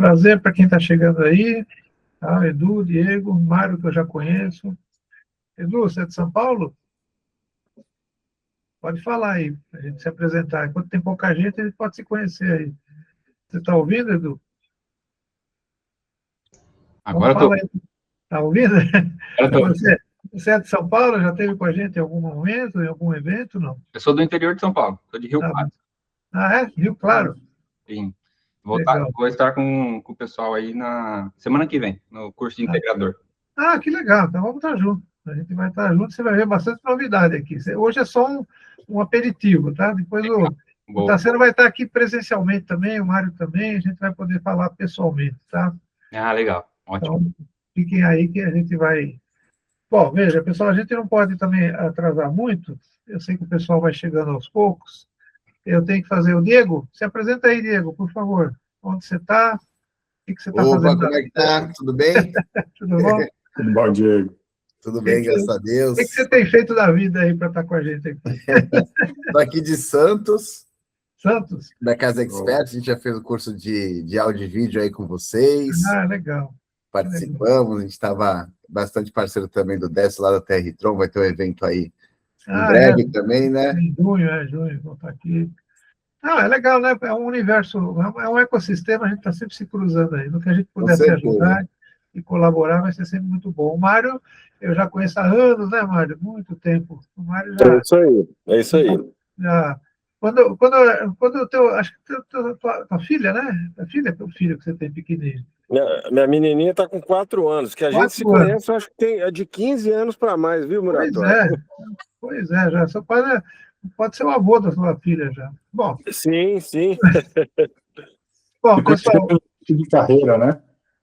Prazer para quem está chegando aí. Tá? Edu, Diego, Mário, que eu já conheço. Edu, você é de São Paulo? Pode falar aí, para a gente se apresentar. Enquanto tem pouca gente, ele pode se conhecer aí. Você está ouvindo, Edu? Então Agora fala estou. aí. Está ouvindo? Você é de São Paulo? Já esteve com a gente em algum momento, em algum evento? Não? Eu sou do interior de São Paulo, sou de Rio Claro. É? Rio Claro? Sim. Legal. Vou estar com o pessoal aí na semana que vem, no curso de integrador. Que legal. Então vamos estar juntos. A gente vai estar junto, você vai ver bastante novidade aqui. Hoje é só um aperitivo, tá? Depois o Tassiano vai estar aqui presencialmente também, o Mário também, a gente vai poder falar pessoalmente, tá? Legal. Ótimo. Então, fiquem aí que a gente vai... Bom, veja, pessoal, a gente não pode também atrasar muito, eu sei que o pessoal vai chegando aos poucos, eu tenho que fazer o Diego. Se apresenta aí, Diego, por favor. Onde você está? O que você está fazendo? Como é que tá? Tudo bem? Tudo bom? Tudo bom, Diego? Tudo bem, graças a Deus. O que você tem feito da vida aí para estar com a gente aqui? Estou aqui de Santos. Santos? Da Casa Expert, a gente já fez o curso de áudio e vídeo aí com vocês. Legal. Participamos, a gente estava bastante parceiro também do Desce lá da TR-Tron, vai ter um evento aí em breve também, né? Em junho, vou estar aqui. É legal, né? É um universo, é um ecossistema, a gente está sempre se cruzando aí. No que a gente puder se ajudar e colaborar, vai ser sempre muito bom. O Mário, eu já conheço há anos, né, Mário? Muito tempo. O Mário já... É isso aí. Quando o teu... Acho que tua filha, né? A filha é o filho que você tem pequenininho. Minha menininha está com 4 anos, que a gente se conhece, acho que é de 15 anos para mais, viu, Muratório? Pois é, já. Seu pai pode ser o avô da sua filha já. Bom. Sim. Bom, pessoal... De carreira, né?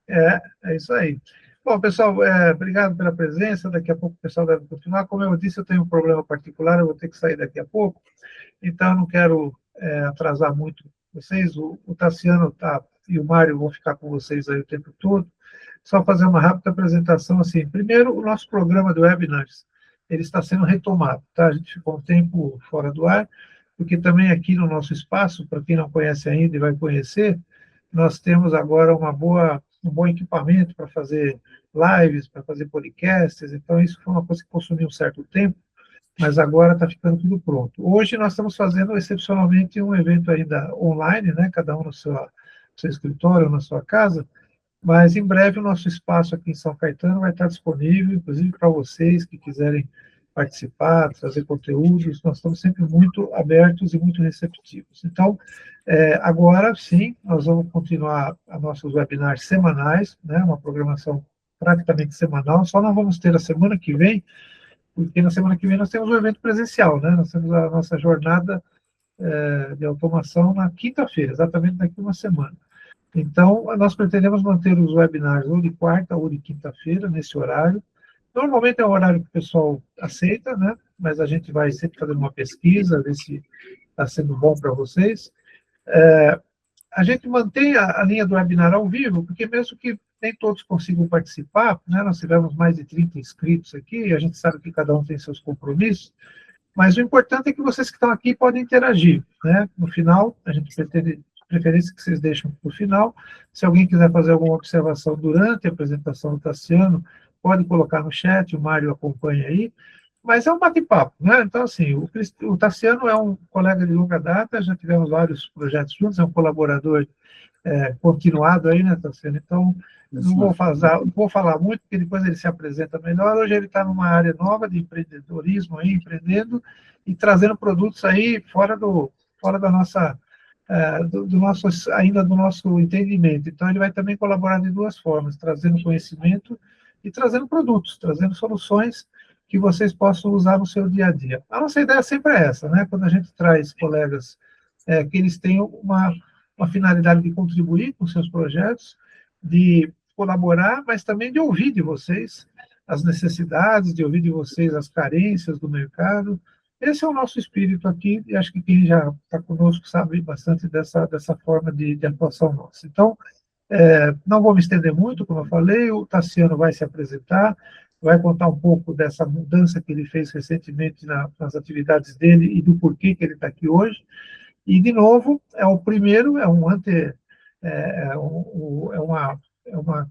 É isso aí. Bom, pessoal, obrigado pela presença. Daqui a pouco o pessoal deve continuar. Como eu disse, eu tenho um problema particular, eu vou ter que sair daqui a pouco. Então, eu não quero atrasar muito vocês. O Tassiano e o Mário vão ficar com vocês aí o tempo todo. Só fazer uma rápida apresentação. Assim, primeiro, o nosso programa de webinars, ele está sendo retomado. Tá? A gente ficou um tempo fora do ar, porque também aqui no nosso espaço, para quem não conhece ainda e vai conhecer, nós temos agora um bom equipamento para fazer lives, para fazer podcasts, então isso foi uma coisa que consumiu um certo tempo, mas agora está ficando tudo pronto. Hoje nós estamos fazendo, excepcionalmente, um evento ainda online, né, cada um no seu escritório, na sua casa, mas em breve o nosso espaço aqui em São Caetano vai estar disponível, inclusive para vocês que quiserem participar, trazer conteúdos, nós estamos sempre muito abertos e muito receptivos. Então, agora sim, nós vamos continuar os nossos webinars semanais, né, uma programação praticamente semanal, só não vamos ter a semana que vem, porque na semana que vem nós temos um evento presencial, né, nós temos a nossa jornada de automação na quinta-feira, exatamente daqui a uma semana. Então, nós pretendemos manter os webinars ou de quarta ou de quinta-feira, nesse horário. Normalmente é um horário que o pessoal aceita, né? Mas a gente vai sempre fazer uma pesquisa, ver se está sendo bom para vocês. A gente mantém a linha do webinar ao vivo, porque mesmo que nem todos consigam participar, né? Nós tivemos mais de 30 inscritos aqui, e a gente sabe que cada um tem seus compromissos, mas o importante é que vocês que estão aqui podem interagir, né? No final, a gente pretende preferência que vocês deixem para o final. Se alguém quiser fazer alguma observação durante a apresentação do Tassiano, pode colocar no chat, o Mário acompanha aí, mas é um bate-papo, né? Então, assim, o Tassiano é um colega de longa data, já tivemos vários projetos juntos, é um colaborador continuado aí, né, Tassiano? Então, não vou falar muito, porque depois ele se apresenta melhor. Hoje ele está numa área nova de empreendedorismo, aí, empreendendo e trazendo produtos aí fora da nossa... ainda do nosso entendimento. Então, ele vai também colaborar de duas formas, trazendo conhecimento e trazendo produtos, trazendo soluções que vocês possam usar no seu dia a dia. A nossa ideia sempre é essa, né? Quando a gente traz colegas que eles tenham uma finalidade de contribuir com seus projetos, de colaborar, mas também de ouvir de vocês as necessidades, de ouvir de vocês as carências do mercado. Esse é o nosso espírito aqui, e acho que quem já está conosco sabe bastante dessa forma de atuação nossa. Então, não vou me estender muito, como eu falei, o Tassiano vai se apresentar, vai contar um pouco dessa mudança que ele fez recentemente nas atividades dele e do porquê que ele está aqui hoje. E, de novo, é o primeiro, é um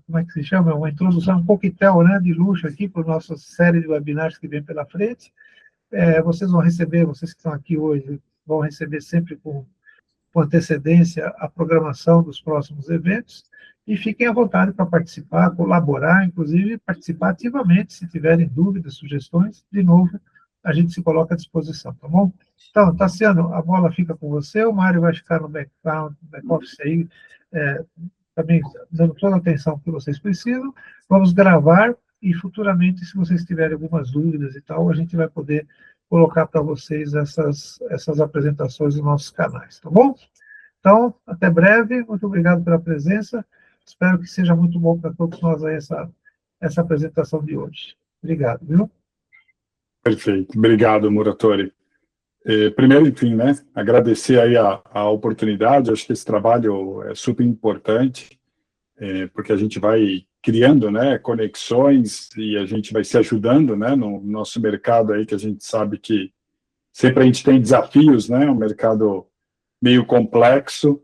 como é que se chama? Uma introdução, um coquetel, né, de luxo aqui para a nossa série de webinars que vem pela frente. Vocês vão receber, vocês que estão aqui hoje, vão receber sempre com antecedência a programação dos próximos eventos, e fiquem à vontade para participar, colaborar, inclusive participar ativamente, se tiverem dúvidas, sugestões, de novo, a gente se coloca à disposição, tá bom? Então, Tassiano, a bola fica com você, o Mário vai ficar no back-office aí, também dando toda a atenção que vocês precisam. Vamos gravar e futuramente, se vocês tiverem algumas dúvidas e tal, a gente vai poder colocar para vocês essas apresentações nos nossos canais, tá bom? Então, até breve, muito obrigado pela presença, espero que seja muito bom para todos nós aí essa apresentação de hoje. Obrigado, viu? Perfeito, obrigado, Muratori. Primeiro, enfim, né, agradecer aí a oportunidade, acho que esse trabalho é super importante, porque a gente vai criando, né, conexões e a gente vai se ajudando, né, no nosso mercado aí, que a gente sabe que sempre a gente tem desafios, né, um mercado meio complexo,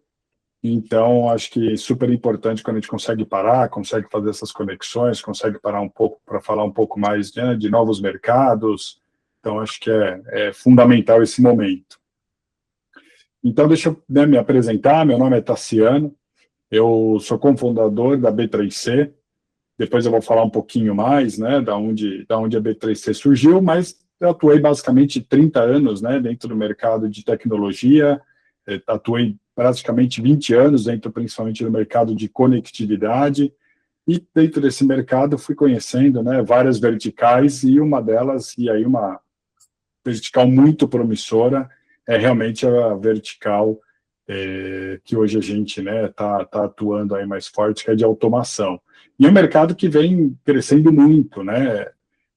então acho que é super importante quando a gente consegue parar, consegue fazer essas conexões, consegue parar um pouco para falar um pouco mais, né, de novos mercados. Então, acho que é fundamental esse momento. Então, deixa eu, né, me apresentar. Meu nome é Tassiano, eu sou cofundador da B3C. Depois eu vou falar um pouquinho mais, né, da onde a B3C surgiu, mas eu atuei basicamente 30 anos, né, dentro do mercado de tecnologia, atuei praticamente 20 anos dentro, principalmente, do mercado de conectividade, e dentro desse mercado fui conhecendo, né, várias verticais, e uma delas, e aí uma vertical muito promissora, é realmente a vertical que hoje a gente, né, tá atuando aí mais forte, que é de automação. E é um mercado que vem crescendo muito, né?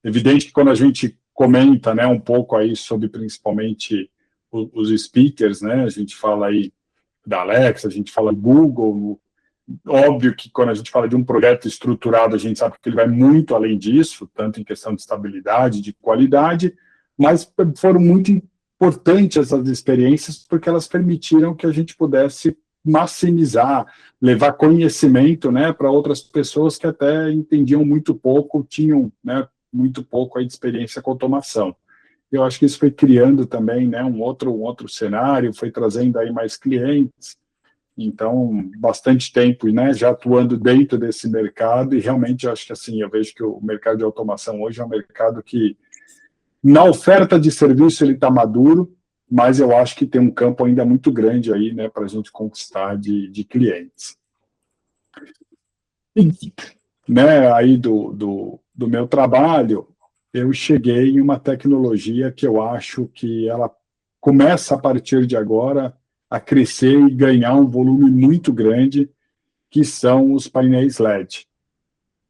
Evidente que quando a gente comenta, né, um pouco aí sobre principalmente os speakers, né, a gente fala aí da Alexa, a gente fala do Google, óbvio que quando a gente fala de um projeto estruturado, a gente sabe que ele vai muito além disso, tanto em questão de estabilidade, de qualidade, mas foram muito importantes essas experiências porque elas permitiram que a gente pudesse maximizar, levar conhecimento, né, para outras pessoas que até entendiam muito pouco, tinham, né, muito pouco aí de experiência com automação. Eu acho que isso foi criando também, né, um outro cenário, foi trazendo aí mais clientes. Então, bastante tempo, né, já atuando dentro desse mercado, e realmente acho que assim, eu vejo que o mercado de automação hoje é um mercado que, na oferta de serviço, ele está maduro, mas eu acho que tem um campo ainda muito grande aí, né, para a gente conquistar de clientes. E, né, aí do meu trabalho, eu cheguei em uma tecnologia que eu acho que ela começa a partir de agora a crescer e ganhar um volume muito grande, que são os painéis LED.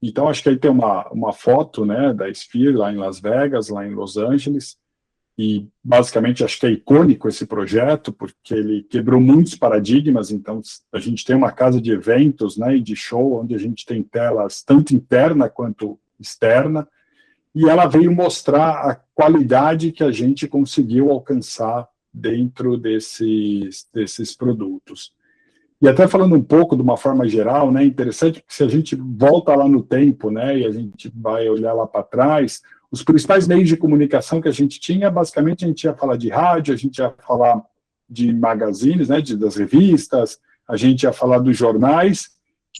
Então, acho que aí tem uma foto, né, da Sphere, lá em Las Vegas, lá em Los Angeles, e basicamente acho que é icônico esse projeto, porque ele quebrou muitos paradigmas. Então, a gente tem uma casa de eventos, né, e de show, onde a gente tem telas tanto interna quanto externa, e ela veio mostrar a qualidade que a gente conseguiu alcançar dentro desses produtos. E até falando um pouco de uma forma geral, né, interessante que se a gente volta lá no tempo, né, e a gente vai olhar lá para trás, os principais meios de comunicação que a gente tinha, basicamente a gente ia falar de rádio, a gente ia falar de magazines, né, das revistas, a gente ia falar dos jornais,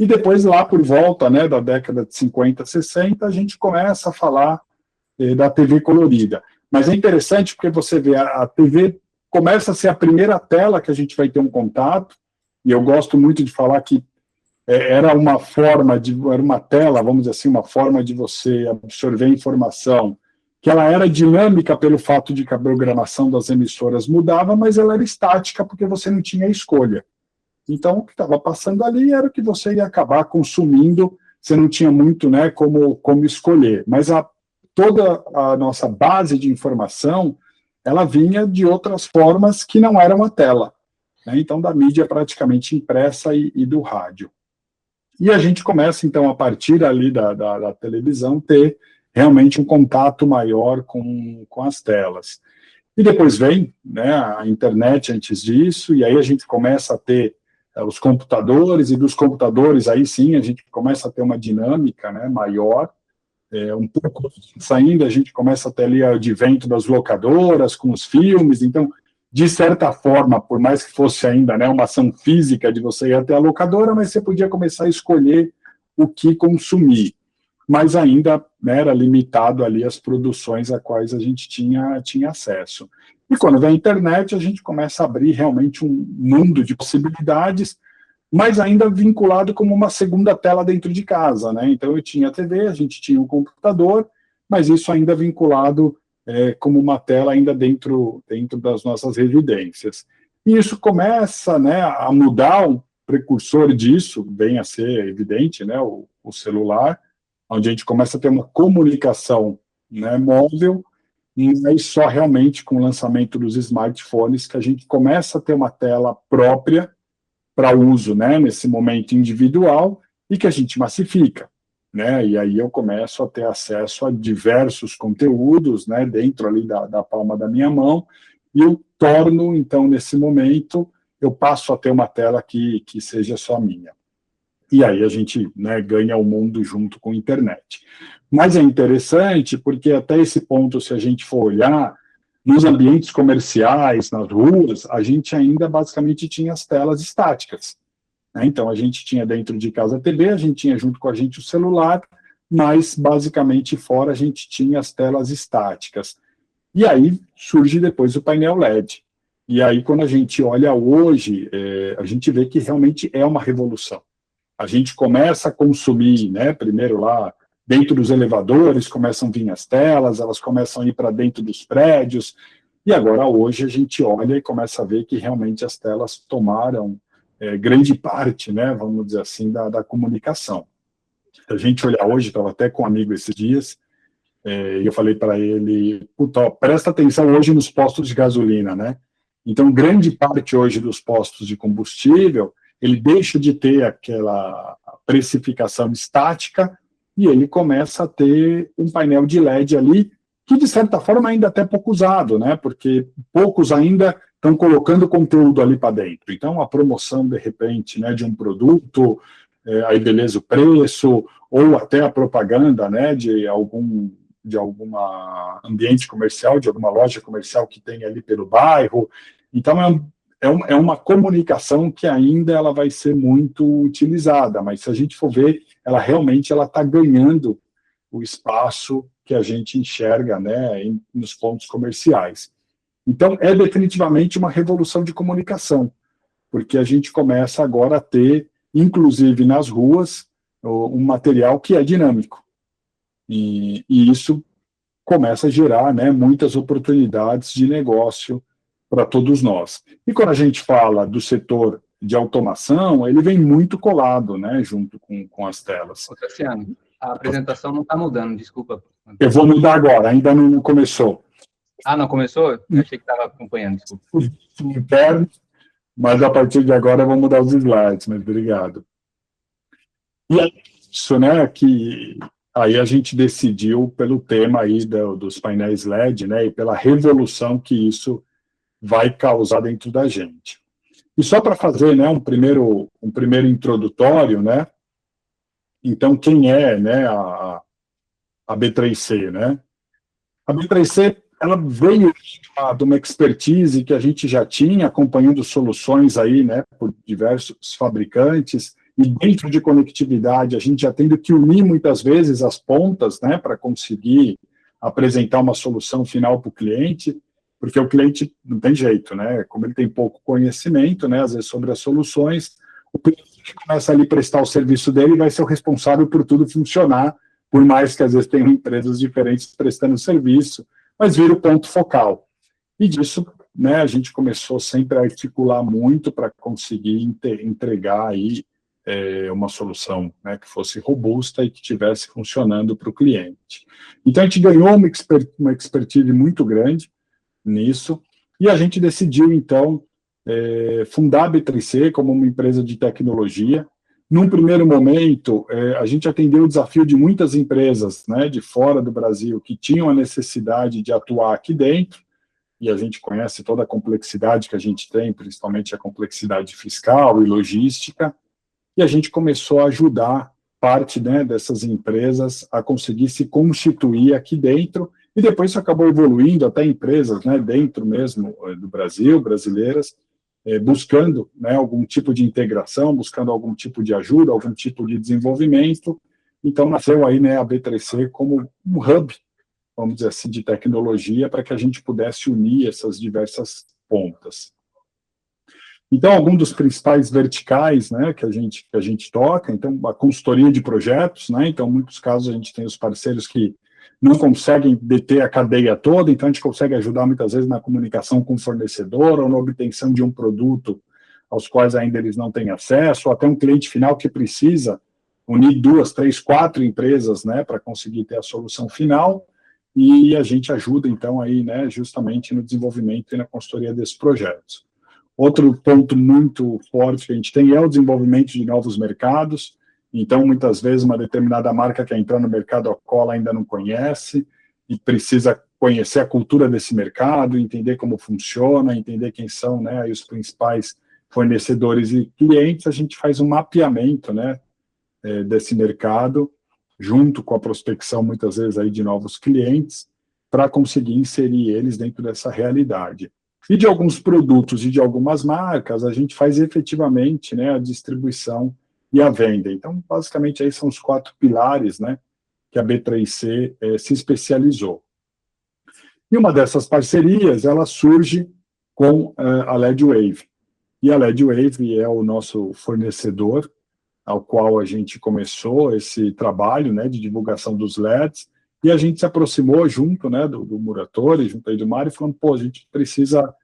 e depois lá por volta, né, da década de 50, 60, a gente começa a falar da TV colorida. Mas é interessante porque você vê, a TV começa a ser a primeira tela que a gente vai ter um contato, e eu gosto muito de falar que era uma tela, vamos dizer assim, uma forma de você absorver informação, que ela era dinâmica pelo fato de que a programação das emissoras mudava, mas ela era estática porque você não tinha escolha. Então, o que estava passando ali era o que você ia acabar consumindo, você não tinha muito, né, como escolher. Mas toda a nossa base de informação, ela vinha de outras formas que não eram a tela, né? Então, da mídia praticamente impressa e do rádio. E a gente começa, então, a partir ali da televisão, ter realmente um contato maior com as telas. E depois vem, né, a internet antes disso, e aí a gente começa a ter os computadores, e dos computadores, aí sim, a gente começa a ter uma dinâmica, né, maior, um pouco saindo, a gente começa a ter ali o advento das locadoras, com os filmes, então, de certa forma, por mais que fosse ainda, né, uma ação física de você ir até a locadora, mas você podia começar a escolher o que consumir, mas ainda, né, era limitado ali às produções a quais a gente tinha acesso. E quando vem a internet, a gente começa a abrir realmente um mundo de possibilidades, mas ainda vinculado como uma segunda tela dentro de casa, né? Então, eu tinha a TV, a gente tinha um computador, mas isso ainda vinculado como uma tela ainda dentro das nossas residências. E isso começa, né, a mudar. O precursor disso vem a ser evidente, né, o celular, onde a gente começa a ter uma comunicação, né, móvel, mas só realmente com o lançamento dos smartphones que a gente começa a ter uma tela própria para uso, né, nesse momento individual, e que a gente massifica, né, e aí eu começo a ter acesso a diversos conteúdos, né, dentro ali da palma da minha mão, e eu torno, então, nesse momento, eu passo a ter uma tela que seja só minha. E aí a gente, né, ganha o mundo junto com a internet. Mas é interessante porque até esse ponto, se a gente for olhar, nos ambientes comerciais, nas ruas, a gente ainda basicamente tinha as telas estáticas, né? Então, a gente tinha dentro de casa a TV, a gente tinha junto com a gente o celular, mas basicamente fora a gente tinha as telas estáticas. E aí surge depois o painel LED. E aí, quando a gente olha hoje, a gente vê que realmente é uma revolução. A gente começa a consumir, né, primeiro lá, dentro dos elevadores, começam a vir as telas, elas começam a ir para dentro dos prédios, e agora hoje a gente olha e começa a ver que realmente as telas tomaram grande parte, né, vamos dizer assim, da comunicação. Se a gente olhar hoje, estava até com um amigo esses dias, e eu falei para ele, puta, presta atenção hoje nos postos de gasolina, né? Então, grande parte hoje dos postos de combustível, ele deixa de ter aquela precificação estática e ele começa a ter um painel de LED ali, que de certa forma ainda até pouco usado, né? Porque poucos ainda estão colocando conteúdo ali para dentro. Então, a promoção, de repente, né, de um produto, aí beleza o preço, ou até a propaganda, né, de algum ambiente comercial, de alguma loja comercial que tem ali pelo bairro. Então, é uma comunicação que ainda ela vai ser muito utilizada, mas se a gente for ver, ela realmente está ganhando o espaço que a gente enxerga, né, nos pontos comerciais. Então, é definitivamente uma revolução de comunicação, porque a gente começa agora a ter, inclusive nas ruas, um material que é dinâmico. E isso começa a gerar, né, muitas oportunidades de negócio para todos nós. E quando a gente fala do setor de automação, ele vem muito colado, né, junto com as telas. Cassiano, a apresentação não está mudando, desculpa. Eu vou mudar agora, ainda não começou. Ah, não começou? Eu achei que estava acompanhando, desculpa. Interno, mas a partir de agora eu vou mudar os slides, mas obrigado. E é isso, né, que aí a gente decidiu pelo tema aí dos painéis LED, né, e pela revolução que isso vai causar dentro da gente. E só para fazer, né, um primeiro introdutório, né, então quem é, né, a B3C, né? A B3C, ela veio de uma expertise que a gente já tinha, acompanhando soluções aí, né, por diversos fabricantes, e dentro de conectividade a gente já tendo que unir muitas vezes as pontas, né, para conseguir apresentar uma solução final para o cliente, porque o cliente não tem jeito, né, como ele tem pouco conhecimento, né, às vezes sobre as soluções, o cliente que começa ali a prestar o serviço dele vai ser o responsável por tudo funcionar, por mais que às vezes tenham empresas diferentes prestando serviço, mas vira o ponto focal. E disso, né, a gente começou sempre a articular muito para conseguir entregar aí uma solução, né, que fosse robusta e que estivesse funcionando para o cliente. Então, a gente ganhou uma expertise muito grande nisso, e a gente decidiu, então, fundar a B3C como uma empresa de tecnologia. Num primeiro momento, a gente atendeu o desafio de muitas empresas, né, de fora do Brasil que tinham a necessidade de atuar aqui dentro, e a gente conhece toda a complexidade que a gente tem, principalmente a complexidade fiscal e logística, e a gente começou a ajudar parte, né, dessas empresas a conseguir se constituir aqui dentro, e depois isso acabou evoluindo até empresas, né, dentro mesmo do Brasil, brasileiras, buscando, né, algum tipo de integração, buscando algum tipo de ajuda, algum tipo de desenvolvimento. Então nasceu aí, né, a B3C como um hub, vamos dizer assim, de tecnologia para que a gente pudesse unir essas diversas pontas. Então, algum dos principais verticais, né, que a gente toca, então, a consultoria de projetos, né, então, em muitos casos, a gente tem os parceiros que não conseguem deter a cadeia toda, então a gente consegue ajudar muitas vezes na comunicação com o fornecedor ou na obtenção de um produto aos quais ainda eles não têm acesso, ou até um cliente final que precisa unir 2, 3, 4 empresas, né, para conseguir ter a solução final, e a gente ajuda, então, aí, né, justamente no desenvolvimento e na consultoria desses projetos. Outro ponto muito forte que a gente tem é o desenvolvimento de novos mercados. Então, muitas vezes, uma determinada marca quer entrar no mercado ao qual ela ainda não conhece e precisa conhecer a cultura desse mercado, entender como funciona, entender quem são, né, aí os principais fornecedores e clientes. A gente faz um mapeamento, né, desse mercado, junto com a prospecção, muitas vezes, aí de novos clientes, para conseguir inserir eles dentro dessa realidade. E de alguns produtos e de algumas marcas, a gente faz efetivamente, né, a distribuição e a venda. Então, basicamente, aí são os 4 pilares, né, que a B3C se especializou. E uma dessas parcerias, ela surge com a LEDwave. E a LEDwave é o nosso fornecedor, ao qual a gente começou esse trabalho, né, de divulgação dos LEDs, e a gente se aproximou junto, né, do Muratori, junto aí do Mário, falando, pô, a gente precisa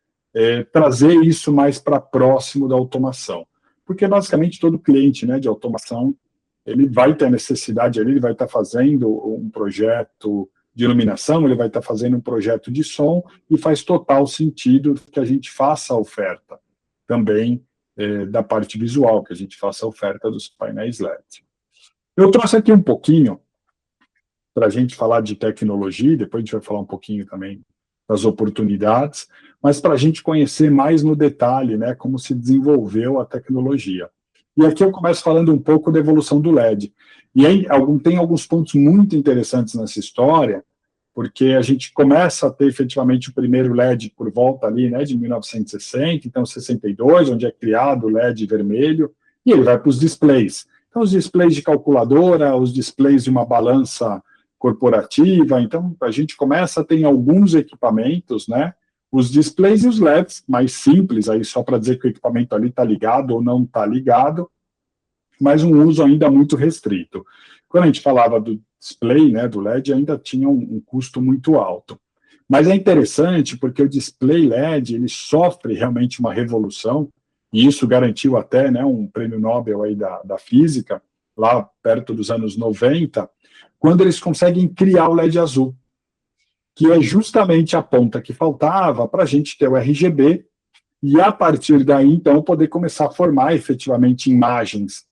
trazer isso mais para próximo da automação. Porque, basicamente, todo cliente, né, de automação, ele vai ter necessidade ali, ele vai estar fazendo um projeto de iluminação, ele vai estar fazendo um projeto de som, e faz total sentido que a gente faça a oferta também da parte visual, que a gente faça a oferta dos painéis LED. Eu trouxe aqui um pouquinho para a gente falar de tecnologia, depois a gente vai falar um pouquinho também das oportunidades, mas para a gente conhecer mais no detalhe, né, como se desenvolveu a tecnologia. E aqui eu começo falando um pouco da evolução do LED. E aí tem alguns pontos muito interessantes nessa história, porque a gente começa a ter efetivamente o primeiro LED por volta ali, né, de 1960, então 62, onde é criado o LED vermelho, e ele vai para os displays. Então, os displays de calculadora, os displays de uma balança corporativa, então a gente começa a ter alguns equipamentos, né, os displays e os LEDs mais simples, aí só para dizer que o equipamento ali está ligado ou não está ligado, mas um uso ainda muito restrito. Quando a gente falava do display, né, do LED, ainda tinha um custo muito alto. Mas é interessante porque o display LED, ele sofre realmente uma revolução, e isso garantiu até, né, um prêmio Nobel aí da física, lá perto dos anos 90, quando eles conseguem criar o LED azul, que é justamente a ponta que faltava para a gente ter o RGB, e a partir daí, então, poder começar a formar efetivamente imagens,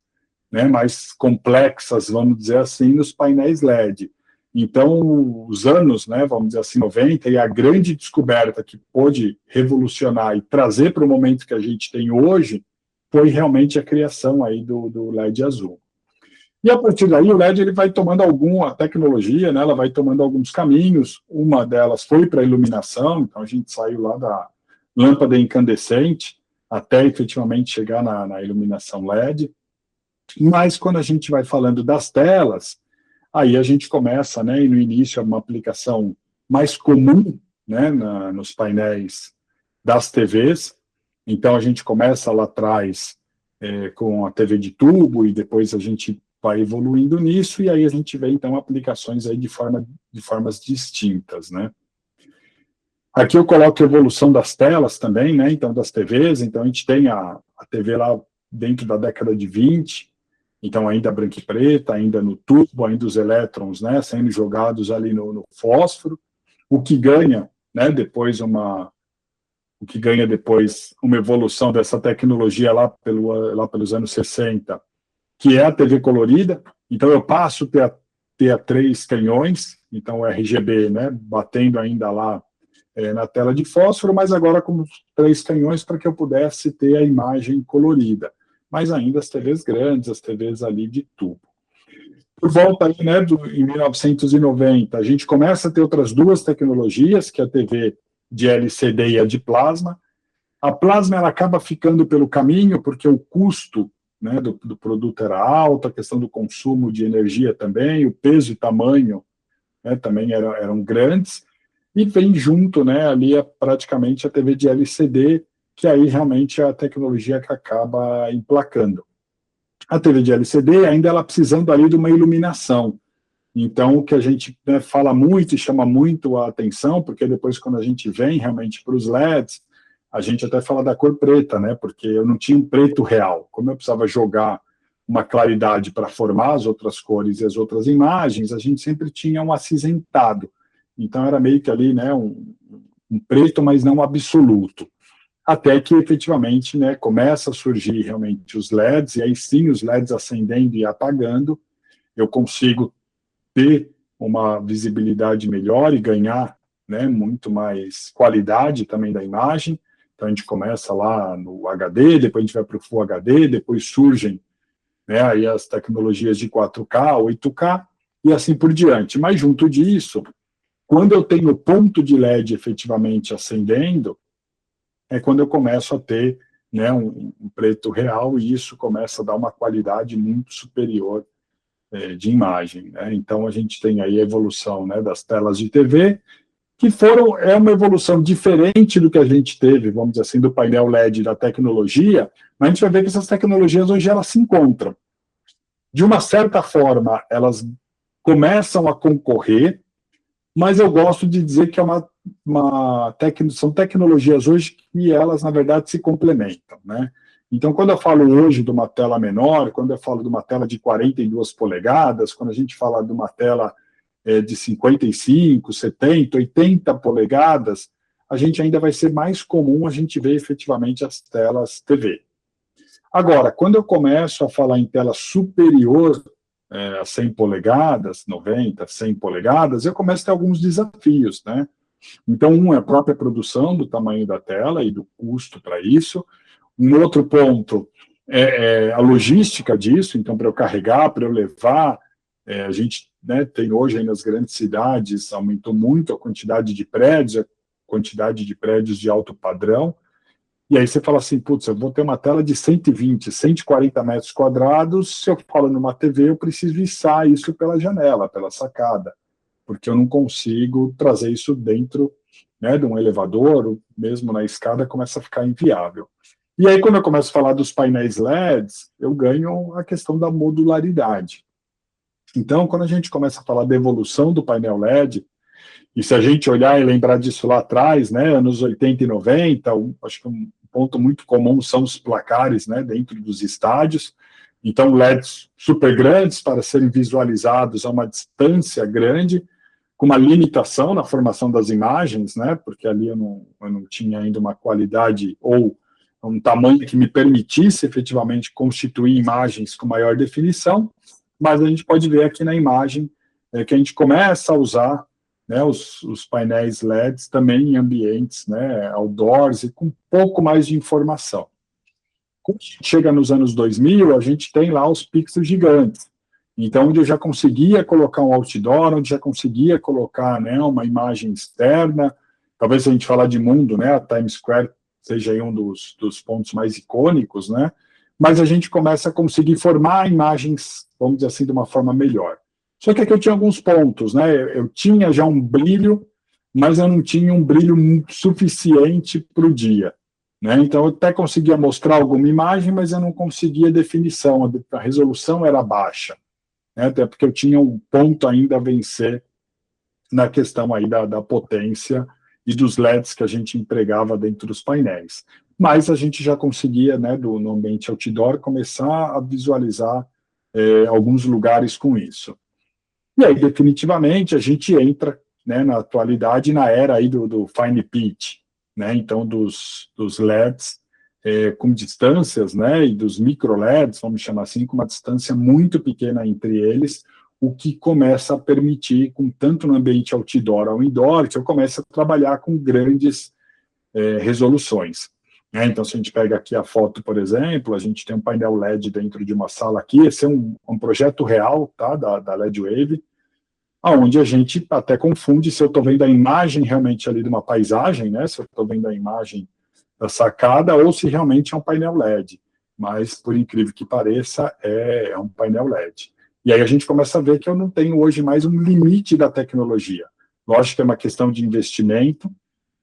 né, mais complexas, vamos dizer assim, nos painéis LED. Então, os anos, né, vamos dizer assim, 90, e a grande descoberta que pôde revolucionar e trazer para o momento que a gente tem hoje, foi realmente a criação aí do LED azul. E a partir daí o LED ele vai tomando a tecnologia, né, ela vai tomando alguns caminhos, uma delas foi para a iluminação, então a gente saiu lá da lâmpada incandescente até efetivamente chegar na iluminação LED, mas quando a gente vai falando das telas, aí a gente começa, né, e no início é uma aplicação mais comum, né, nos painéis das TVs, então a gente começa lá atrás com a TV de tubo e depois a gente vai evoluindo nisso, e aí a gente vê, então, aplicações aí de formas distintas, né? Aqui eu coloco a evolução das telas também, né? Então, das TVs, então a gente tem a TV lá dentro da década de 20, então ainda branca e preta, ainda no tubo, ainda os elétrons, né, sendo jogados ali no fósforo, o que ganha depois uma evolução dessa tecnologia lá pelos anos 60, que é a TV colorida. Então eu passo a ter 3 canhões, então o RGB, né, batendo ainda lá na tela de fósforo, mas agora com 3 canhões para que eu pudesse ter a imagem colorida. Mas ainda as TVs grandes, as TVs ali de tubo. Por volta aí, né, em 1990, a gente começa a ter outras 2 tecnologias, que é a TV de LCD e a de plasma. A plasma ela acaba ficando pelo caminho, porque o custo, né, do produto era alto, a questão do consumo de energia também, o peso e tamanho, né, também eram grandes. E vem junto, né, ali praticamente a TV de LCD, que aí realmente é a tecnologia que acaba emplacando. A TV de LCD ainda ela precisando ali de uma iluminação. Então, o que a gente, né, fala muito e chama muito a atenção, porque depois quando a gente vem realmente para os LEDs, a gente até fala da cor preta, né, porque eu não tinha um preto real. Como eu precisava jogar uma claridade para formar as outras cores e as outras imagens, a gente sempre tinha um acinzentado. Então, era meio que ali, né, um preto, mas não absoluto. Até que, efetivamente, né, começa a surgir realmente os LEDs, e aí sim, os LEDs acendendo e apagando, eu consigo ter uma visibilidade melhor e ganhar, né, muito mais qualidade também da imagem. Então, a gente começa lá no HD, depois a gente vai para o Full HD, depois surgem, né, aí as tecnologias de 4K, 8K, e assim por diante. Mas, junto disso, quando eu tenho ponto de LED efetivamente acendendo, é quando eu começo a ter, né, um preto real, e isso começa a dar uma qualidade muito superior de imagem, né? Então, a gente tem aí a evolução, né, das telas de TV, que é uma evolução diferente do que a gente teve, vamos dizer assim, do painel LED da tecnologia, mas a gente vai ver que essas tecnologias hoje elas se encontram. De uma certa forma, elas começam a concorrer, mas eu gosto de dizer que são tecnologias hoje que elas, na verdade, se complementam, né? Então, quando eu falo hoje de uma tela menor, quando eu falo de uma tela de 42 polegadas, quando a gente fala de uma tela de 55, 70, 80 polegadas, a gente ainda vai ser mais comum a gente ver efetivamente as telas TV. Agora, quando eu começo a falar em tela superior a 100 polegadas, 90, 100 polegadas, eu começo a ter alguns desafios, né? Então, é a própria produção do tamanho da tela e do custo para isso. Um outro ponto é a logística disso, então, para eu carregar, para eu levar, a gente, né, tem hoje aí nas grandes cidades, aumentou muito a quantidade de prédios de alto padrão, e aí você fala assim, putz, eu vou ter uma tela de 120, 140 metros quadrados, se eu falo numa TV, eu preciso içar isso pela janela, pela sacada, porque eu não consigo trazer isso dentro, né, de um elevador, mesmo na escada, começa a ficar inviável. E aí, quando eu começo a falar dos painéis LEDs, eu ganho a questão da modularidade. Então, quando a gente começa a falar da evolução do painel LED, e se a gente olhar e lembrar disso lá atrás, né, anos 80 e 90, acho que um ponto muito comum são os placares, né, dentro dos estádios. Então, LEDs super grandes para serem visualizados a uma distância grande, com uma limitação na formação das imagens, né, porque ali eu não tinha ainda uma qualidade ou um tamanho que me permitisse efetivamente constituir imagens com maior definição, mas a gente pode ver aqui na imagem que a gente começa a usar, né, os painéis LEDs também em ambientes, né, outdoors e com um pouco mais de informação. Quando a gente chega nos anos 2000, a gente tem lá os pixels gigantes. Então, onde eu já conseguia colocar um outdoor, onde já conseguia colocar, né, uma imagem externa, talvez se a gente falar de mundo, né, a Times Square seja aí um dos pontos mais icônicos, né, mas a gente começa a conseguir formar imagens, vamos dizer assim, de uma forma melhor. Só que aqui eu tinha alguns pontos, né, eu tinha já um brilho, mas eu não tinha um brilho suficiente para o dia, né, então eu até conseguia mostrar alguma imagem, mas eu não conseguia definição, a resolução era baixa, né, até porque eu tinha um ponto ainda a vencer na questão aí da potência e dos LEDs que a gente empregava dentro dos painéis. Mas a gente já conseguia, né, no ambiente outdoor, começar a visualizar alguns lugares com isso. E aí, definitivamente, a gente entra, né, na atualidade, na era aí do fine pitch, né, então dos LEDs com distâncias, né, e dos micro LEDs, vamos chamar assim, com uma distância muito pequena entre eles, o que começa a permitir, tanto no ambiente outdoor ou indoor, que eu comece a trabalhar com grandes resoluções. Então, se a gente pega aqui a foto, por exemplo, a gente tem um painel LED dentro de uma sala aqui, esse é um projeto real, tá, da LED Wave, onde a gente até confunde se eu estou vendo a imagem realmente ali de uma paisagem, né, se eu estou vendo a imagem da sacada, ou se realmente é um painel LED. Mas, por incrível que pareça, é um painel LED. E aí a gente começa a ver que eu não tenho hoje mais um limite da tecnologia. Lógico que é uma questão de investimento,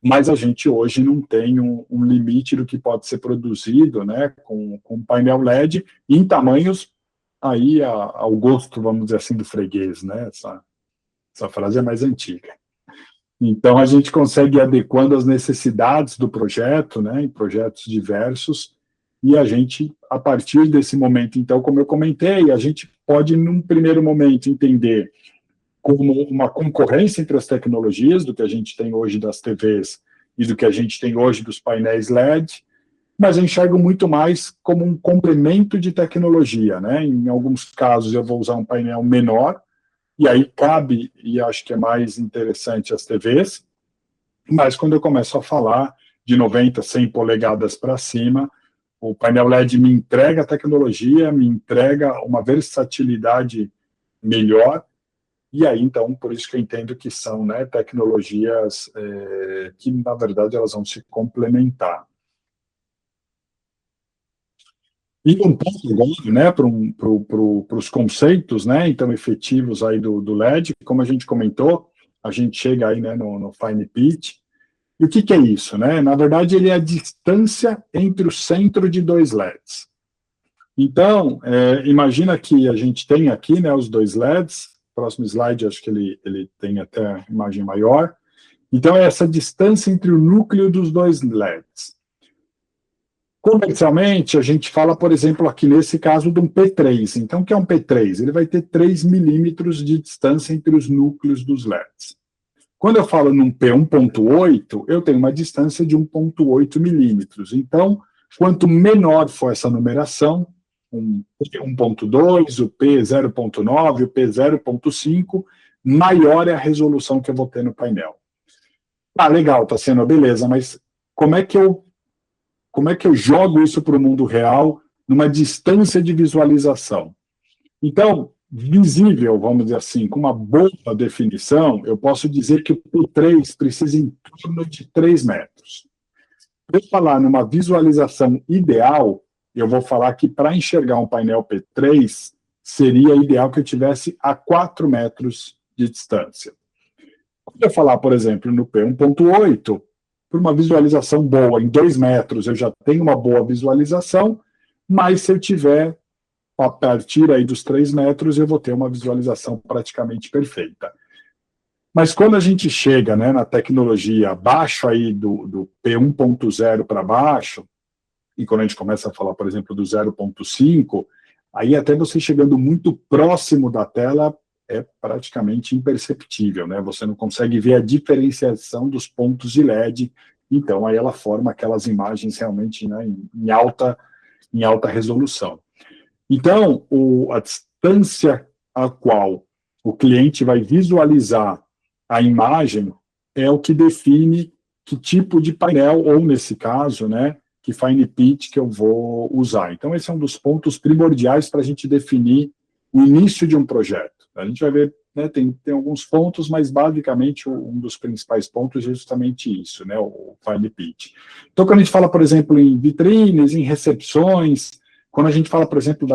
mas a gente hoje não tem um limite do que pode ser produzido, né, com painel LED em tamanhos aí ao gosto, vamos dizer assim, do freguês, né? Essa frase é mais antiga. Então, a gente consegue ir adequando as necessidades do projeto, né, em projetos diversos, e a gente, a partir desse momento, então, como eu comentei, a gente pode, num primeiro momento, entender como uma concorrência entre as tecnologias, do que a gente tem hoje das TVs e do que a gente tem hoje dos painéis LED, mas eu enxergo muito mais como um complemento de tecnologia, né? Em alguns casos eu vou usar um painel menor, e aí cabe, e acho que é mais interessante, as TVs, mas quando eu começo a falar de 90, 100 polegadas para cima, o painel LED me entrega a tecnologia, me entrega uma versatilidade melhor, e aí, então, por isso que eu entendo que são, né, tecnologias que, na verdade, elas vão se complementar. E um pouco agora, né, para os conceitos, né, então, efetivos aí do LED, como a gente comentou, a gente chega aí, né, no Fine Pitch. E o que é isso, né? Na verdade, ele é a distância entre o centro de dois LEDs. Então, imagina que a gente tem aqui, né, os dois LEDs. Próximo slide, acho que ele tem até a imagem maior. Então, é essa distância entre o núcleo dos dois LEDs. Comercialmente, a gente fala, por exemplo, aqui nesse caso, de um P3. Então, o que é um P3? Ele vai ter 3 milímetros de distância entre os núcleos dos LEDs. Quando eu falo num P1.8, eu tenho uma distância de 1.8 milímetros. Então, quanto menor for essa numeração, um P1.2, o P0.9, o P0.5, maior é a resolução que eu vou ter no painel. Legal, Tassiano, beleza, mas como é que eu jogo isso para o mundo real numa distância de visualização? Então, visível, vamos dizer assim, com uma boa definição, eu posso dizer que o P3 precisa em torno de 3 metros. Para eu falar numa visualização ideal, eu vou falar que para enxergar um painel P3, seria ideal que eu tivesse a 4 metros de distância. Quando eu falar, por exemplo, no P1.8, por uma visualização boa em 2 metros, eu já tenho uma boa visualização, mas se eu tiver a partir aí dos 3 metros, eu vou ter uma visualização praticamente perfeita. Mas quando a gente chega, né, na tecnologia abaixo aí do P1.0 para baixo, e quando a gente começa a falar, por exemplo, do 0.5, aí até você chegando muito próximo da tela, é praticamente imperceptível, né? Você não consegue ver a diferenciação dos pontos de LED, então aí ela forma aquelas imagens realmente, né, em alta resolução. Então, a distância a qual o cliente vai visualizar a imagem é o que define que tipo de painel, ou nesse caso, né, que Fine Pitch que eu vou usar. Então, esse é um dos pontos primordiais para a gente definir o início de um projeto. A gente vai ver, né, tem alguns pontos, mas basicamente um dos principais pontos é justamente isso, né, o Fine Pitch. Então, quando a gente fala, por exemplo, em vitrines, em recepções, quando a gente fala, por exemplo,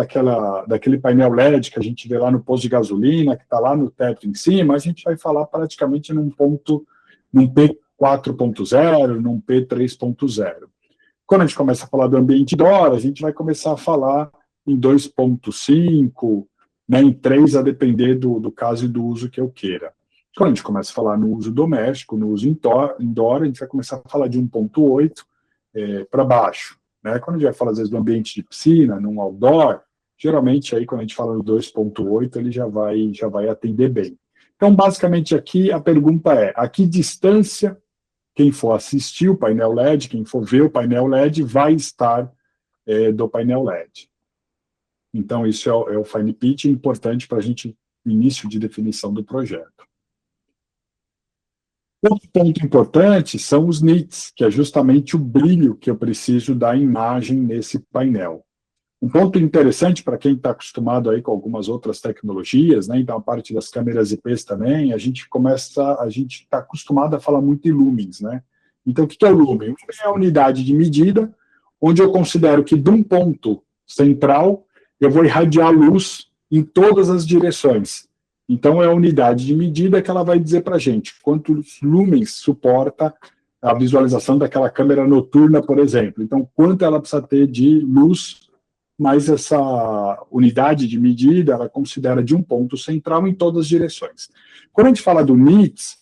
daquele painel LED que a gente vê lá no posto de gasolina, que está lá no teto em cima, a gente vai falar praticamente num P4.0, num P3.0. Quando a gente começa a falar do ambiente indoor, a gente vai começar a falar em 2.5, né, em 3, a depender do caso e do uso que eu queira. Quando a gente começa a falar no uso doméstico, no uso indoor, a gente vai começar a falar de 1.8 para baixo. Né? Quando a gente vai falar, às vezes, do ambiente de piscina, num outdoor, geralmente, aí, quando a gente fala no 2.8, ele já vai atender bem. Então, basicamente, aqui, a pergunta é, a que distância quem for assistir o painel LED, quem for ver o painel LED, vai estar do painel LED. Então, isso é o Fine Pitch, importante para a gente início de definição do projeto. Outro ponto importante são os nits, que é justamente o brilho que eu preciso da imagem nesse painel. Um ponto interessante para quem está acostumado aí com algumas outras tecnologias, né, então a parte das câmeras IPs também, a gente está acostumado a falar muito em lumens, né? Então, o que é o lumen? É a unidade de medida, onde eu considero que de um ponto central eu vou irradiar luz em todas as direções. Então, é a unidade de medida que ela vai dizer para a gente quantos lumens suporta a visualização daquela câmera noturna, por exemplo. Então, quanto ela precisa ter de luz, mas essa unidade de medida, ela considera de um ponto central em todas as direções. Quando a gente fala do nits,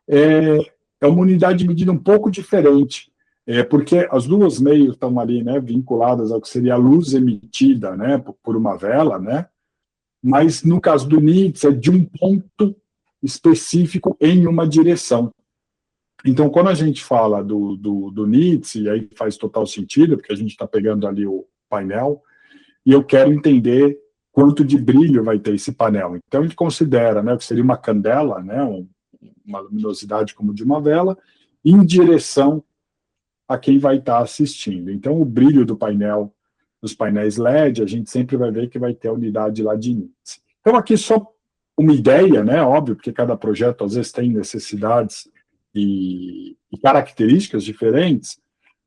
é uma unidade de medida um pouco diferente, porque as duas meios estão ali, né, vinculadas ao que seria a luz emitida, né, por uma vela, né, mas no caso do nits é de um ponto específico em uma direção. Então, quando a gente fala do nits, e aí faz total sentido, porque a gente está pegando ali o painel, e eu quero entender quanto de brilho vai ter esse painel. Então, a gente considera, né, que seria uma candela, né, uma luminosidade como de uma vela, em direção a quem vai estar assistindo. Então, o brilho do painel, dos painéis LED, a gente sempre vai ver que vai ter a unidade lá de nits. Então, aqui só uma ideia, né, óbvio, porque cada projeto às vezes tem necessidades e características diferentes,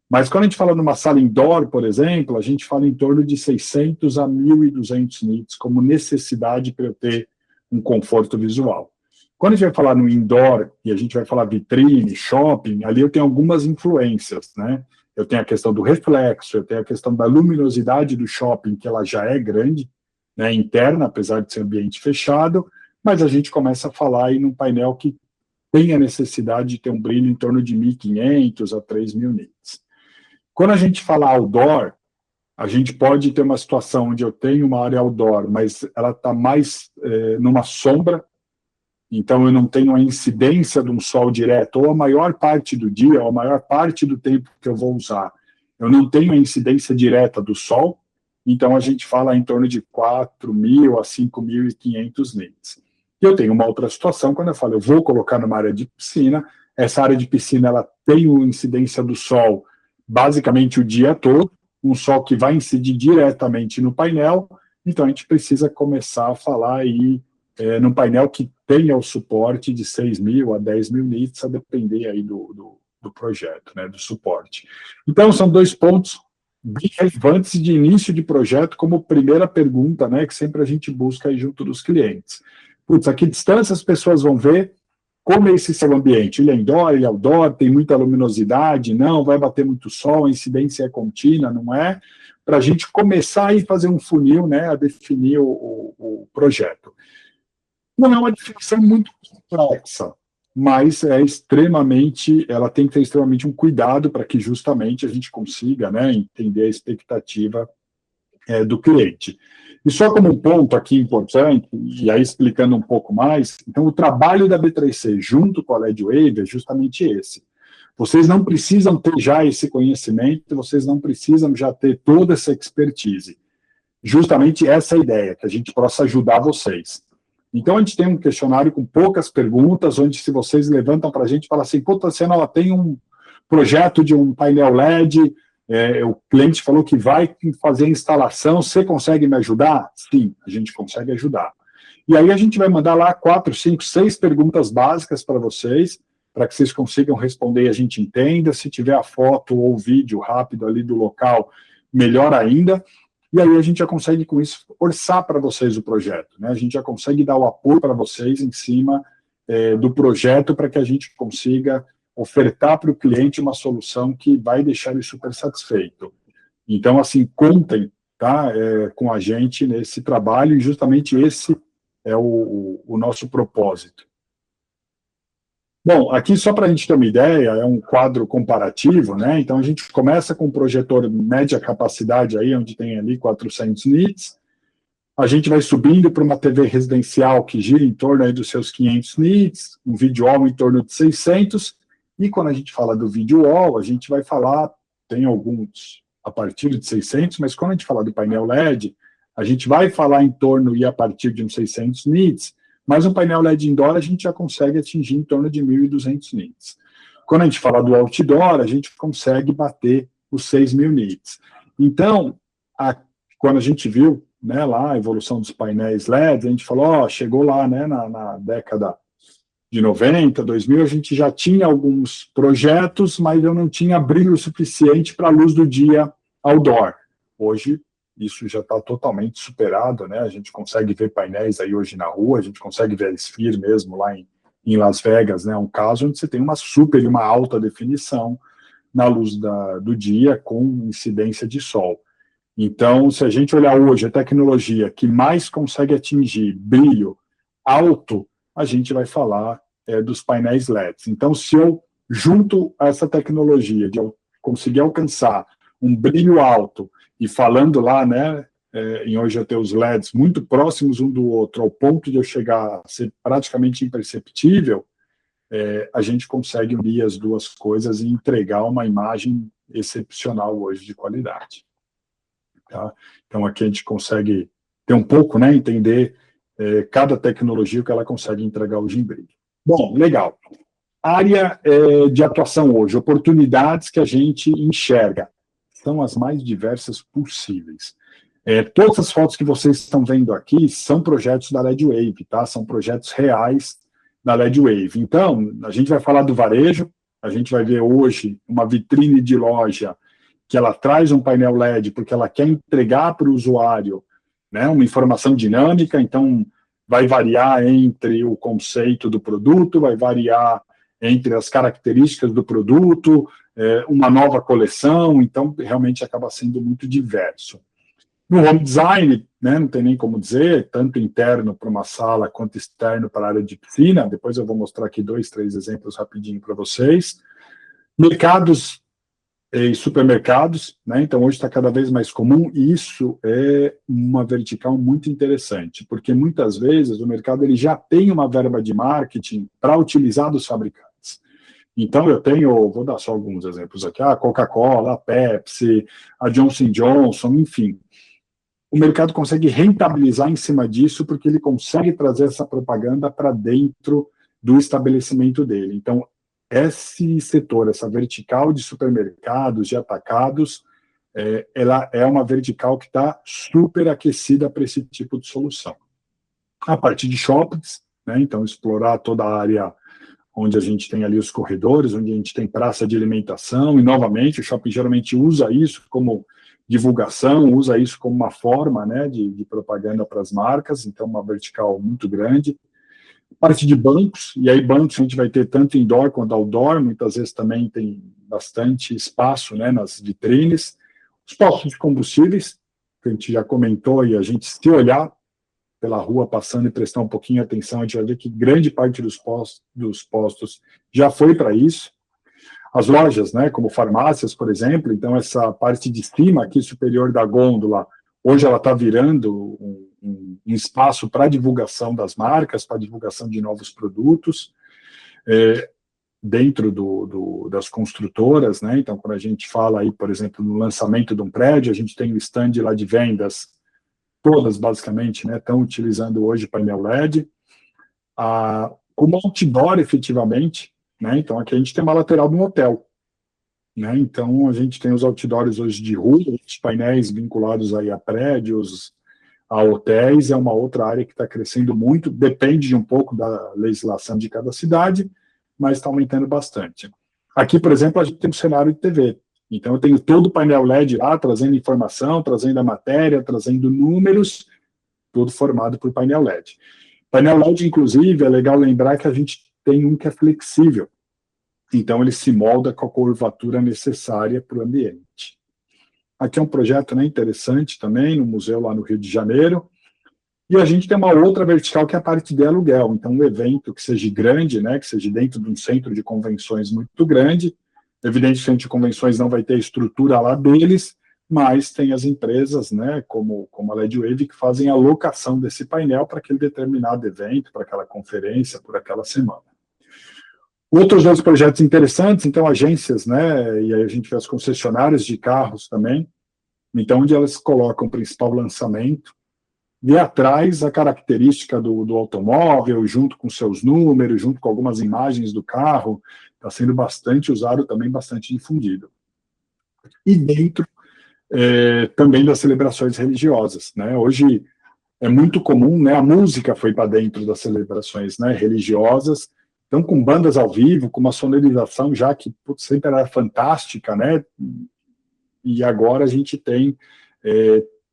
mas quando a gente fala numa sala indoor, por exemplo, a gente fala em torno de 600 a 1.200 nits como necessidade para eu ter um conforto visual. Quando a gente vai falar no indoor, e a gente vai falar vitrine, shopping, ali eu tenho algumas influências, né? Eu tenho a questão do reflexo, eu tenho a questão da luminosidade do shopping, que ela já é grande, né, interna, apesar de ser ambiente fechado, mas a gente começa a falar aí num painel que tem a necessidade de ter um brilho em torno de 1.500 a 3.000 nits. Quando a gente fala outdoor, a gente pode ter uma situação onde eu tenho uma área outdoor, mas ela está mais numa sombra, então eu não tenho a incidência de um sol direto, ou a maior parte do dia, ou a maior parte do tempo que eu vou usar, eu não tenho a incidência direta do sol, então a gente fala em torno de 4.000 a 5.500 nits. E eu tenho uma outra situação, quando eu falo, eu vou colocar numa área de piscina, essa área de piscina ela tem a incidência do sol basicamente o dia todo, um sol que vai incidir diretamente no painel, então a gente precisa começar a falar aí num painel que tenha o suporte de 6.000 a 10.000 nits, a depender aí do projeto, né, do suporte. Então, são dois pontos bem relevantes de início de projeto, como primeira pergunta, né, que sempre a gente busca aí junto dos clientes. Putz, a que distância as pessoas vão ver como é esse seu ambiente? Ele é indoor, ele é outdoor, tem muita luminosidade, não, vai bater muito sol, a incidência é contínua, não é? Para a gente começar a fazer um funil, né, a definir o projeto. Não é uma definição muito complexa, mas ela tem que ter extremamente um cuidado para que justamente a gente consiga, né, entender a expectativa do cliente. E só como um ponto aqui importante, e aí explicando um pouco mais, então o trabalho da B3C junto com a LEDwave é justamente esse. Vocês não precisam ter já esse conhecimento, vocês não precisam já ter toda essa expertise. Justamente essa é a ideia, que a gente possa ajudar vocês. Então a gente tem um questionário com poucas perguntas, onde se vocês levantam para a gente e falam assim, puta, você não tem um projeto de um painel LED, o cliente falou que vai fazer a instalação, você consegue me ajudar? Sim, a gente consegue ajudar. E aí a gente vai mandar lá 4, 5, 6 perguntas básicas para vocês, para que vocês consigam responder e a gente entenda. Se tiver a foto ou o vídeo rápido ali do local, melhor ainda. E aí a gente já consegue, com isso, orçar para vocês o projeto, né? A gente já consegue dar o apoio para vocês em cima do projeto, para que a gente consiga ofertar para o cliente uma solução que vai deixar ele super satisfeito. Então, assim, contem, tá, com a gente nesse trabalho, e justamente esse é o nosso propósito. Bom, aqui só para a gente ter uma ideia, é um quadro comparativo, né? Então a gente começa com um projetor média capacidade aí, onde tem ali 400 nits, a gente vai subindo para uma TV residencial que gira em torno aí dos seus 500 nits, um video wall em torno de 600, e quando a gente fala do video wall, a gente vai falar, tem alguns a partir de 600, mas quando a gente fala do painel LED, A gente vai falar em torno e a partir de uns 600 nits, mas um painel LED indoor a gente já consegue atingir em torno de 1.200 nits. Quando a gente fala do outdoor, a gente consegue bater os 6.000 nits. Então, quando a gente viu, né, lá a evolução dos painéis LED, a gente falou, chegou lá, né, na década de 90, 2000, a gente já tinha alguns projetos, mas eu não tinha brilho suficiente para a luz do dia outdoor. Hoje, isso já está totalmente superado, né? A gente consegue ver painéis aí hoje na rua, a gente consegue ver a Sphere mesmo lá em Las Vegas, né? Um caso onde você tem uma super e uma alta definição na luz do dia com incidência de sol. Então, se a gente olhar hoje a tecnologia que mais consegue atingir brilho alto, a gente vai falar dos painéis LEDs. Então, se eu junto essa tecnologia de eu conseguir alcançar um brilho alto e falando lá, né, em hoje eu tenho os LEDs muito próximos um do outro, ao ponto de eu chegar a ser praticamente imperceptível, a gente consegue unir as duas coisas e entregar uma imagem excepcional hoje de qualidade. Tá? Então, aqui a gente consegue ter um pouco, né, entender cada tecnologia que ela consegue entregar hoje em brilho. Bom, legal. Área de atuação hoje, oportunidades que a gente enxerga, são as mais diversas possíveis. Todas as fotos que vocês estão vendo aqui são projetos da LED Wave, tá? São projetos reais da LED Wave. Então, a gente vai falar do varejo, a gente vai ver hoje uma vitrine de loja que ela traz um painel LED porque ela quer entregar para o usuário, né, uma informação dinâmica, então vai variar entre o conceito do produto, vai variar entre as características do produto, uma nova coleção, então realmente acaba sendo muito diverso. No home design, né, não tem nem como dizer, tanto interno para uma sala quanto externo para a área de piscina, depois eu vou mostrar aqui 2, 3 exemplos rapidinho para vocês. Mercados e supermercados, né? Então hoje está cada vez mais comum, e isso é uma vertical muito interessante, porque muitas vezes o mercado ele já tem uma verba de marketing para utilizar dos fabricantes. Então eu tenho, vou dar só alguns exemplos aqui, a Coca-Cola, a Pepsi, a Johnson & Johnson, enfim. O mercado consegue rentabilizar em cima disso porque ele consegue trazer essa propaganda para dentro do estabelecimento dele. Então, esse setor, essa vertical de supermercados, de atacados, ela é uma vertical que está super aquecida para esse tipo de solução. A parte de shoppings, né, então explorar toda a área onde a gente tem ali os corredores, onde a gente tem praça de alimentação, e novamente o shopping geralmente usa isso como divulgação, usa isso como uma forma, né, de propaganda para as marcas, então uma vertical muito grande. Parte de bancos, e aí bancos a gente vai ter tanto indoor quanto outdoor, muitas vezes também tem bastante espaço, né, nas vitrines. Os postos de combustíveis, que a gente já comentou, e a gente, se olhar pela rua passando e prestar um pouquinho de atenção, a gente vai ver que grande parte dos postos já foi para isso. As lojas, né, como farmácias, por exemplo, então essa parte de cima aqui superior da gôndola, hoje ela está virando um espaço para divulgação das marcas, para divulgação de novos produtos, dentro das construtoras, né? Então, quando a gente fala aí, por exemplo, no lançamento de um prédio, a gente tem o stand lá de vendas, todas basicamente, né, estão utilizando hoje painel LED. Como outdoor, efetivamente, né? Então, aqui a gente tem uma lateral de um hotel, né? Então, a gente tem os outdoors hoje de rua, os painéis vinculados aí a prédios, a hotéis, é uma outra área que está crescendo muito, depende de um pouco da legislação de cada cidade, mas está aumentando bastante. Aqui, por exemplo, a gente tem um cenário de TV, então eu tenho todo o painel LED lá, trazendo informação, trazendo a matéria, trazendo números, tudo formado por painel LED. Painel LED, inclusive, é legal lembrar que a gente tem um que é flexível, então ele se molda com a curvatura necessária para o ambiente. Aqui é um projeto, né, interessante também, no museu lá no Rio de Janeiro. E a gente tem uma outra vertical que é a parte de aluguel. Então, um evento que seja grande, né, que seja dentro de um centro de convenções muito grande. Evidente que o centro de convenções não vai ter a estrutura lá deles, mas tem as empresas, né, como a LED Wave, que fazem a locação desse painel para aquele determinado evento, para aquela conferência, por aquela semana. Outros dois projetos interessantes, então, agências, né, e aí a gente vê as concessionárias de carros também, então, onde elas colocam o principal lançamento, ver atrás a característica do automóvel, junto com seus números, junto com algumas imagens do carro. Está sendo bastante usado, também bastante difundido. E dentro também das celebrações religiosas, né? Hoje é muito comum, né? A música foi para dentro das celebrações, né, religiosas, então com bandas ao vivo, com uma sonorização já que sempre era fantástica, né? E agora a gente tem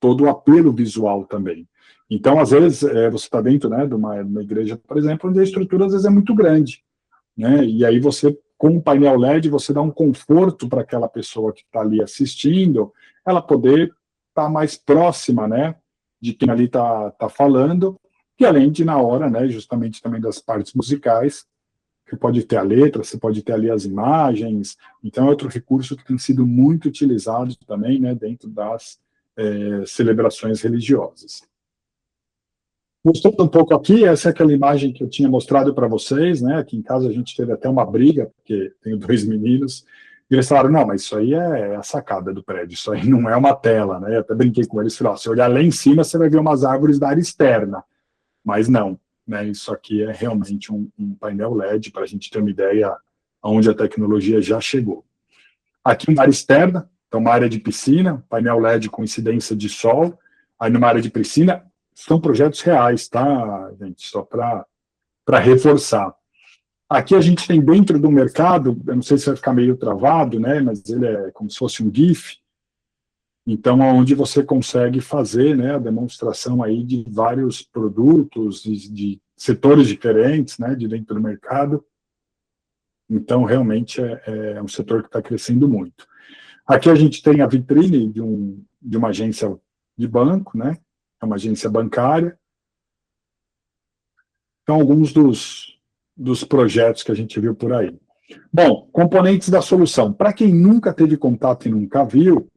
todo o apelo visual também. Então, às vezes, você está dentro, né, de uma igreja, por exemplo, onde a estrutura às vezes é muito grande, né? E aí você, com um painel LED, você dá um conforto para aquela pessoa que está ali assistindo, ela poder estar mais próxima, né, de quem ali está falando, e além de, na hora, né, justamente também das partes musicais, você pode ter a letra, você pode ter ali as imagens, então é outro recurso que tem sido muito utilizado também, né, dentro das celebrações religiosas. Mostrando um pouco aqui, essa é aquela imagem que eu tinha mostrado para vocês, né? Aqui em casa a gente teve até uma briga, porque tenho 2 meninos, e eles falaram, não, mas isso aí é a sacada do prédio, isso aí não é uma tela, né? Eu até brinquei com eles, falei, se olhar lá em cima, você vai ver umas árvores da área externa, mas não, né? Isso aqui é realmente um painel LED, para a gente ter uma ideia onde a tecnologia já chegou. Aqui uma área externa, então uma área de piscina, painel LED com incidência de sol, aí numa área de piscina, são projetos reais, tá, gente? Só para reforçar. Aqui a gente tem dentro do mercado, eu não sei se vai ficar meio travado, né? Mas ele é como se fosse um GIF. Então, onde você consegue fazer, né, a demonstração aí de vários produtos, de setores diferentes, né, de dentro do mercado. Então, realmente é um setor que está crescendo muito. Aqui a gente tem a vitrine de uma agência de banco, né? É uma agência bancária. Então, alguns dos projetos que a gente viu por aí. Bom, componentes da solução. Para quem nunca teve contato e nunca viu,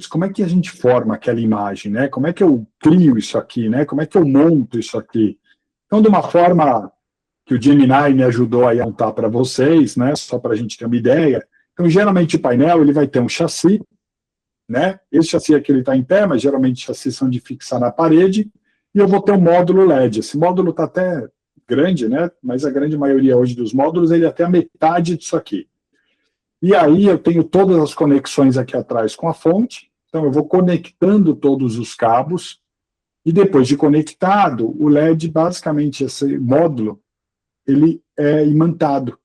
como é que a gente forma aquela imagem, né? Como é que eu crio isso aqui, né? Como é que eu monto isso aqui? Então, de uma forma que o Gemini me ajudou a montar para vocês, né? Só para a gente ter uma ideia. Então, geralmente o painel ele vai ter um chassi, né? Esse chassi aqui ele está em pé, mas geralmente chassis são de fixar na parede, e eu vou ter um módulo LED. Esse módulo está até grande, né? Mas a grande maioria hoje dos módulos ele é até a metade disso aqui. E aí eu tenho todas as conexões aqui atrás com a fonte, então eu vou conectando todos os cabos, e depois de conectado, o LED, basicamente, esse módulo, ele é imantado.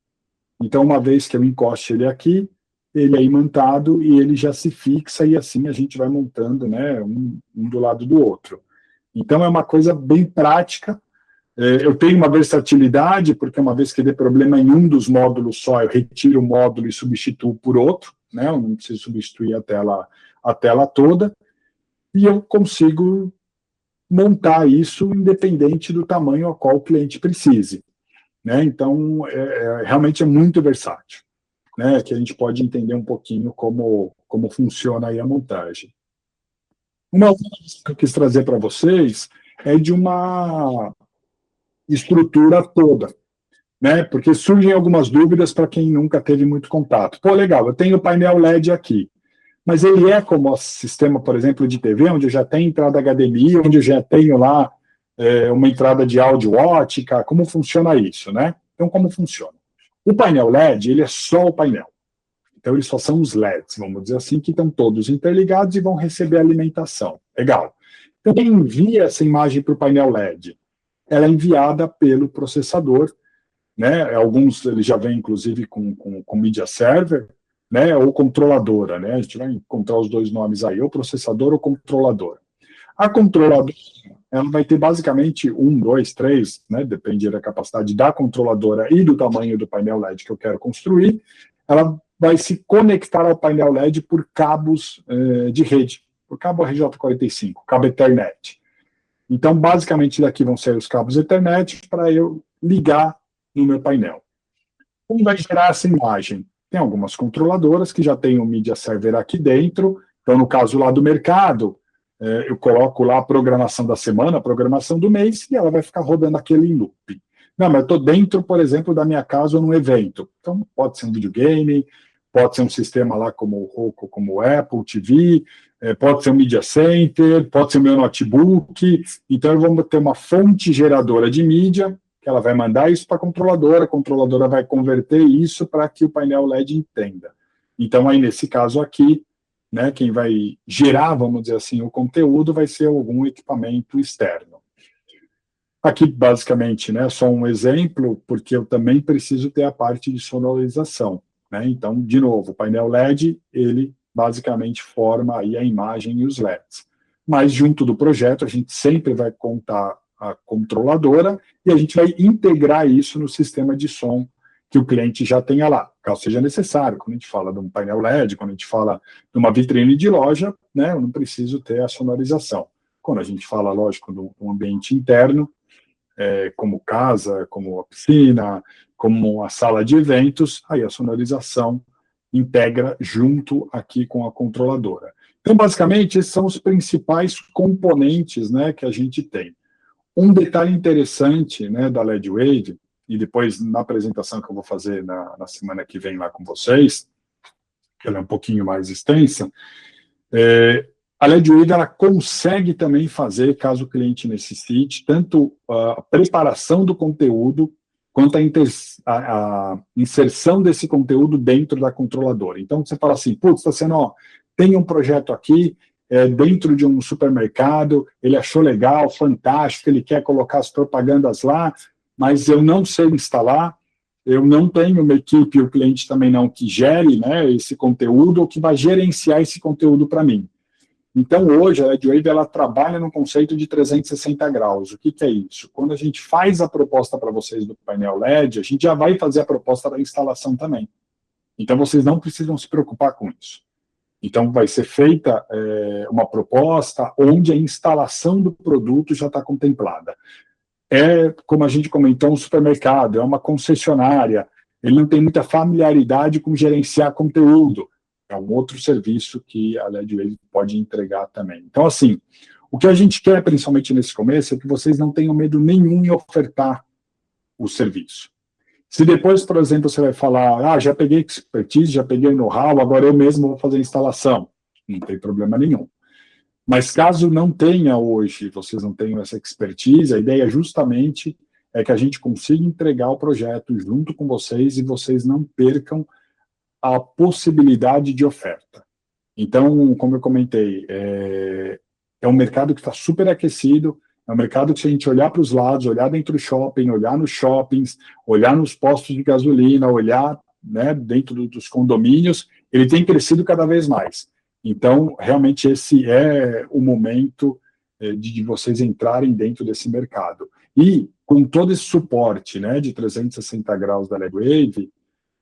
Então, uma vez que eu encoste ele aqui, ele é imantado e ele já se fixa, e assim a gente vai montando, né, um do lado do outro. Então, é uma coisa bem prática. Eu tenho uma versatilidade, porque uma vez que dê problema em um dos módulos só, eu retiro o módulo e substituo por outro, né, eu não preciso substituir a tela toda, e eu consigo montar isso independente do tamanho ao qual o cliente precise. Né? Então, realmente é muito versátil, né? Que a gente pode entender um pouquinho como funciona aí a montagem. Uma outra coisa que eu quis trazer para vocês é de uma estrutura toda, né? Porque surgem algumas dúvidas para quem nunca teve muito contato. Pô, legal, eu tenho o painel LED aqui, mas ele é como o sistema, por exemplo, de TV, onde eu já tenho entrada HDMI, onde eu já tenho lá uma entrada de áudio ótica, como funciona isso, né? Então, como funciona? O painel LED, ele é só o painel. Então, eles só são os LEDs, vamos dizer assim, que estão todos interligados e vão receber alimentação. Legal. Então, quem envia essa imagem para o painel LED? Ela é enviada pelo processador, né? Alguns, ele já vem, inclusive, com media server, né? Ou controladora, né? A gente vai encontrar os dois nomes aí, ou processador ou controladora. A controladora, ela vai ter basicamente 1, 2, 3, né, depende da capacidade da controladora e do tamanho do painel LED que eu quero construir, ela vai se conectar ao painel LED por cabos de rede, por cabo RJ45, cabo Ethernet. Então, basicamente, daqui vão ser os cabos Ethernet para eu ligar no meu painel. Como vai gerar essa imagem? Tem algumas controladoras que já tem o media server aqui dentro, então, no caso lá do mercado, eu coloco lá a programação da semana, a programação do mês, e ela vai ficar rodando aquele em loop. Não, mas eu estou dentro, por exemplo, da minha casa ou num evento. Então, pode ser um videogame, pode ser um sistema lá como o Roku, como o Apple TV, pode ser um Media Center, pode ser o meu notebook. Então, vamos ter uma fonte geradora de mídia, que ela vai mandar isso para a controladora vai converter isso para que o painel LED entenda. Então, aí, nesse caso aqui, né, quem vai gerar, vamos dizer assim, o conteúdo vai ser algum equipamento externo. Aqui, basicamente, né, só um exemplo, porque eu também preciso ter a parte de sonorização, né? Então, de novo, o painel LED, ele basicamente forma aí a imagem e os LEDs. Mas, junto do projeto, a gente sempre vai contar a controladora e a gente vai integrar isso no sistema de som que o cliente já tenha lá, caso seja necessário. Quando a gente fala de um painel LED, quando a gente fala de uma vitrine de loja, né, eu não preciso ter a sonorização. Quando a gente fala, lógico, de um ambiente interno, como casa, como a piscina, como a sala de eventos, aí a sonorização integra junto aqui com a controladora. Então, basicamente, esses são os principais componentes, né, que a gente tem. Um detalhe interessante, né, da LED-Wave, e depois na apresentação que eu vou fazer na semana que vem lá com vocês, que ela é um pouquinho mais extensa, a LED-Wave ela consegue também fazer, caso o cliente necessite, tanto a preparação do conteúdo, quanto a inserção desse conteúdo dentro da controladora. Então, você fala assim, putz, tem um projeto aqui, dentro de um supermercado, ele achou legal, fantástico, ele quer colocar as propagandas lá, mas eu não sei instalar, eu não tenho uma equipe, o cliente também não, que gere, né, esse conteúdo, ou que vai gerenciar esse conteúdo para mim. Então, hoje, a LED-Wave, ela trabalha no conceito de 360 graus. O que é isso? Quando a gente faz a proposta para vocês do painel LED, a gente já vai fazer a proposta da instalação também. Então, vocês não precisam se preocupar com isso. Então, vai ser feita uma proposta onde a instalação do produto já está contemplada. Como a gente comentou, um supermercado, é uma concessionária, ele não tem muita familiaridade com gerenciar conteúdo. É um outro serviço que a LED-Wave pode entregar também. Então, assim, o que a gente quer, principalmente nesse começo, é que vocês não tenham medo nenhum em ofertar o serviço. Se depois, por exemplo, você vai falar, já peguei expertise, já peguei know-how, agora eu mesmo vou fazer a instalação. Não tem problema nenhum. Mas caso não tenha hoje, vocês não tenham essa expertise, a ideia justamente é que a gente consiga entregar o projeto junto com vocês e vocês não percam a possibilidade de oferta. Então, como eu comentei, é um mercado que está super aquecido, é um mercado que, se a gente olhar para os lados, olhar dentro do shopping, olhar nos shoppings, olhar nos postos de gasolina, olhar, né, dentro dos condomínios, ele tem crescido cada vez mais. Então, realmente, esse é o momento de vocês entrarem dentro desse mercado. E, com todo esse suporte, né, de 360 graus da LED-Wave,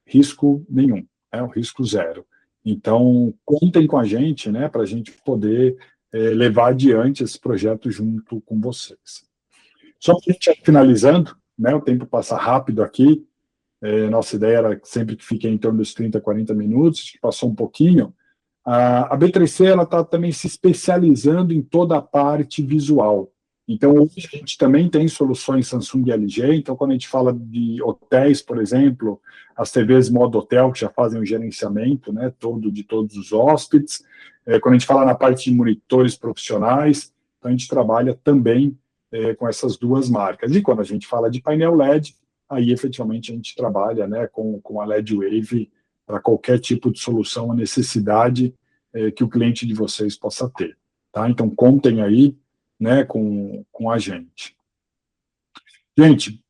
risco nenhum, o risco zero. Então, contem com a gente, né, para a gente poder levar adiante esse projeto junto com vocês. Só para a gente ir finalizando, né, o tempo passa rápido aqui, nossa ideia era sempre que fique em torno dos 30, 40 minutos, passou um pouquinho. A B3C está também se especializando em toda a parte visual. Então, hoje a gente também tem soluções Samsung e LG. Então, quando a gente fala de hotéis, por exemplo, as TVs modo hotel, que já fazem o gerenciamento, né, de todos os hóspedes. Quando a gente fala na parte de monitores profissionais, então a gente trabalha também com essas duas marcas. E quando a gente fala de painel LED, aí efetivamente a gente trabalha, né, com a LED-Wave para qualquer tipo de solução ou necessidade que o cliente de vocês possa ter. Tá? Então, contem aí, né, com a gente. Gente,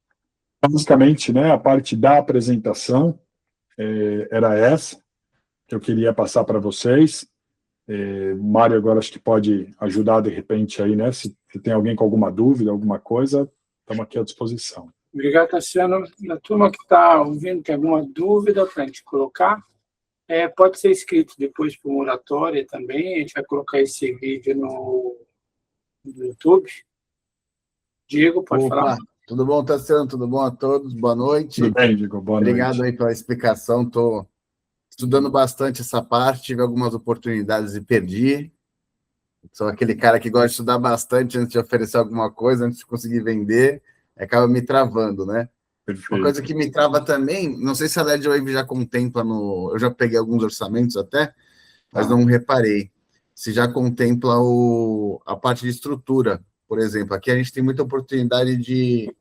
basicamente, né, a parte da apresentação era essa que eu queria passar para vocês. O Mário agora acho que pode ajudar de repente aí, né? Se tem alguém com alguma dúvida, alguma coisa, estamos aqui à disposição. Obrigado, Tassiano. A turma que está ouvindo tem alguma dúvida para a gente colocar? Pode ser escrito depois para o Muratória também. A gente vai colocar esse vídeo no YouTube. Diego, pode falar. Tudo bom, Tassiano? Tudo bom a todos? Boa noite. Tudo bem, Diego? Boa noite. Obrigado aí pela explicação. Estou estudando bastante essa parte, tive algumas oportunidades e perdi. Sou aquele cara que gosta de estudar bastante antes de oferecer alguma coisa, antes de conseguir vender, acaba me travando, né? Uma coisa que me trava também, não sei se a LED Wave já contempla eu já peguei alguns orçamentos até, mas não reparei. Se já contempla a parte de estrutura, por exemplo. Aqui a gente tem muita oportunidade de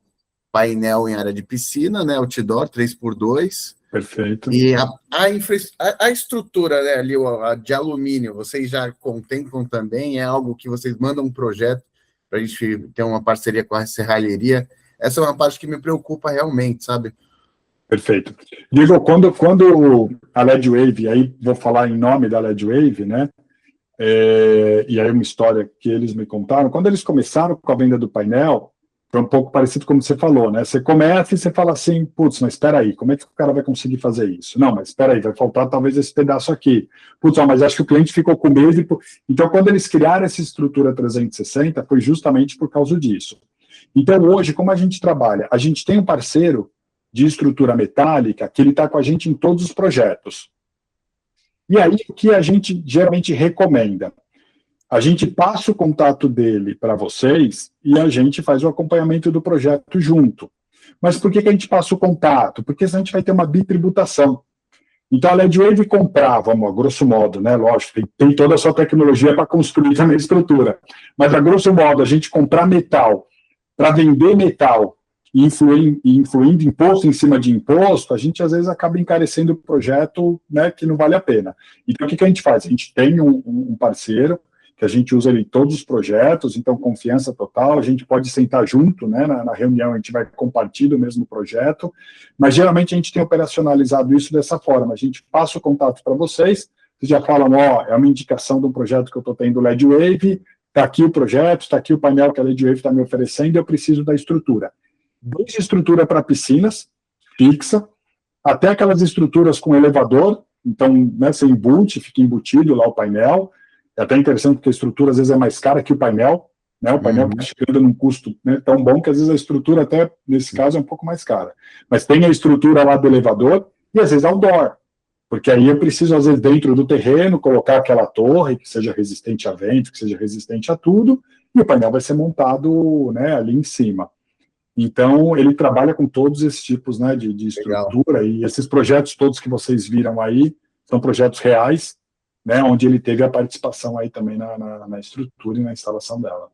painel em área de piscina, né? Outdoor, 3x2. Perfeito. E a estrutura, né, ali, a de alumínio, vocês já contemplam também? É algo que vocês mandam um projeto para a gente ter uma parceria com a serralheria? Essa é uma parte que me preocupa realmente, sabe? Perfeito. Digo, quando a LED Wave, aí vou falar em nome da LED Wave, né? E aí uma história que eles me contaram, quando eles começaram com a venda do painel, foi um pouco parecido como você falou, né? Você começa e você fala assim, putz, mas espera aí, como é que o cara vai conseguir fazer isso? Não, mas espera aí, vai faltar talvez esse pedaço aqui. Putz, mas acho que o cliente ficou com medo. Então, quando eles criaram essa estrutura 360, foi justamente por causa disso. Então, hoje, como a gente trabalha? A gente tem um parceiro de estrutura metálica que ele está com a gente em todos os projetos. E aí, o que a gente geralmente recomenda? A gente passa o contato dele para vocês e a gente faz o acompanhamento do projeto junto. Mas por que a gente passa o contato? Porque senão a gente vai ter uma bitributação. Então, a LED Wave comprar, vamos, a grosso modo, né? Lógico, tem toda a sua tecnologia para construir também a estrutura. Mas, a grosso modo, a gente comprar metal para vender metal e influindo imposto em cima de imposto, a gente às vezes acaba encarecendo o projeto, né, que não vale a pena. Então, o que a gente faz? A gente tem um parceiro que a gente usa ele em todos os projetos, então confiança total, a gente pode sentar junto, né, na reunião a gente vai compartilhar o mesmo projeto, mas geralmente a gente tem operacionalizado isso dessa forma, a gente passa o contato para vocês já falam, é uma indicação de um projeto que eu estou tendo LED Wave, está aqui o projeto, está aqui o painel que a LED Wave está me oferecendo, eu preciso da estrutura. Desde estrutura para piscinas, fixa, até aquelas estruturas com elevador, então, né, você embute, fica embutido lá o painel. É até interessante porque a estrutura às vezes é mais cara que o painel, né? O painel anda num custo, né, tão bom que às vezes a estrutura até, nesse caso, é um pouco mais cara. Mas tem a estrutura lá do elevador e às vezes outdoor, porque aí eu preciso, às vezes, dentro do terreno, colocar aquela torre que seja resistente a vento, que seja resistente a tudo, e o painel vai ser montado, né, ali em cima. Então, ele trabalha com todos esses tipos, né, de estrutura. Legal. E esses projetos todos que vocês viram aí são projetos reais, né, onde ele teve a participação aí também na estrutura e na instalação dela.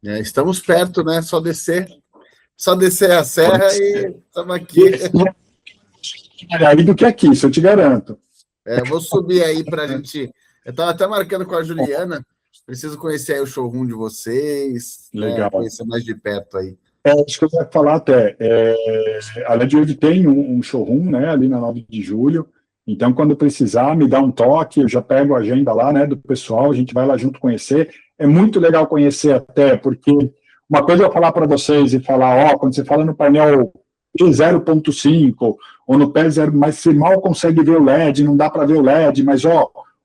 Estamos perto, né? Só descer a serra e estamos aqui. Aí do que aqui, isso eu te garanto. Vou subir aí para a gente. Eu estava até marcando com a Juliana. Preciso conhecer aí o showroom de vocês. Legal. Conhecer mais de perto aí. Acho que eu ia falar até. A LED Wave tem um showroom, né, ali na 9 de julho. Então, quando precisar, me dá um toque, eu já pego a agenda lá, né, do pessoal, a gente vai lá junto conhecer. É muito legal conhecer até, porque uma coisa é eu falar para vocês e falar, quando você fala no painel 0.5 ou no P0, mas você mal consegue ver o LED, não dá para ver o LED, mas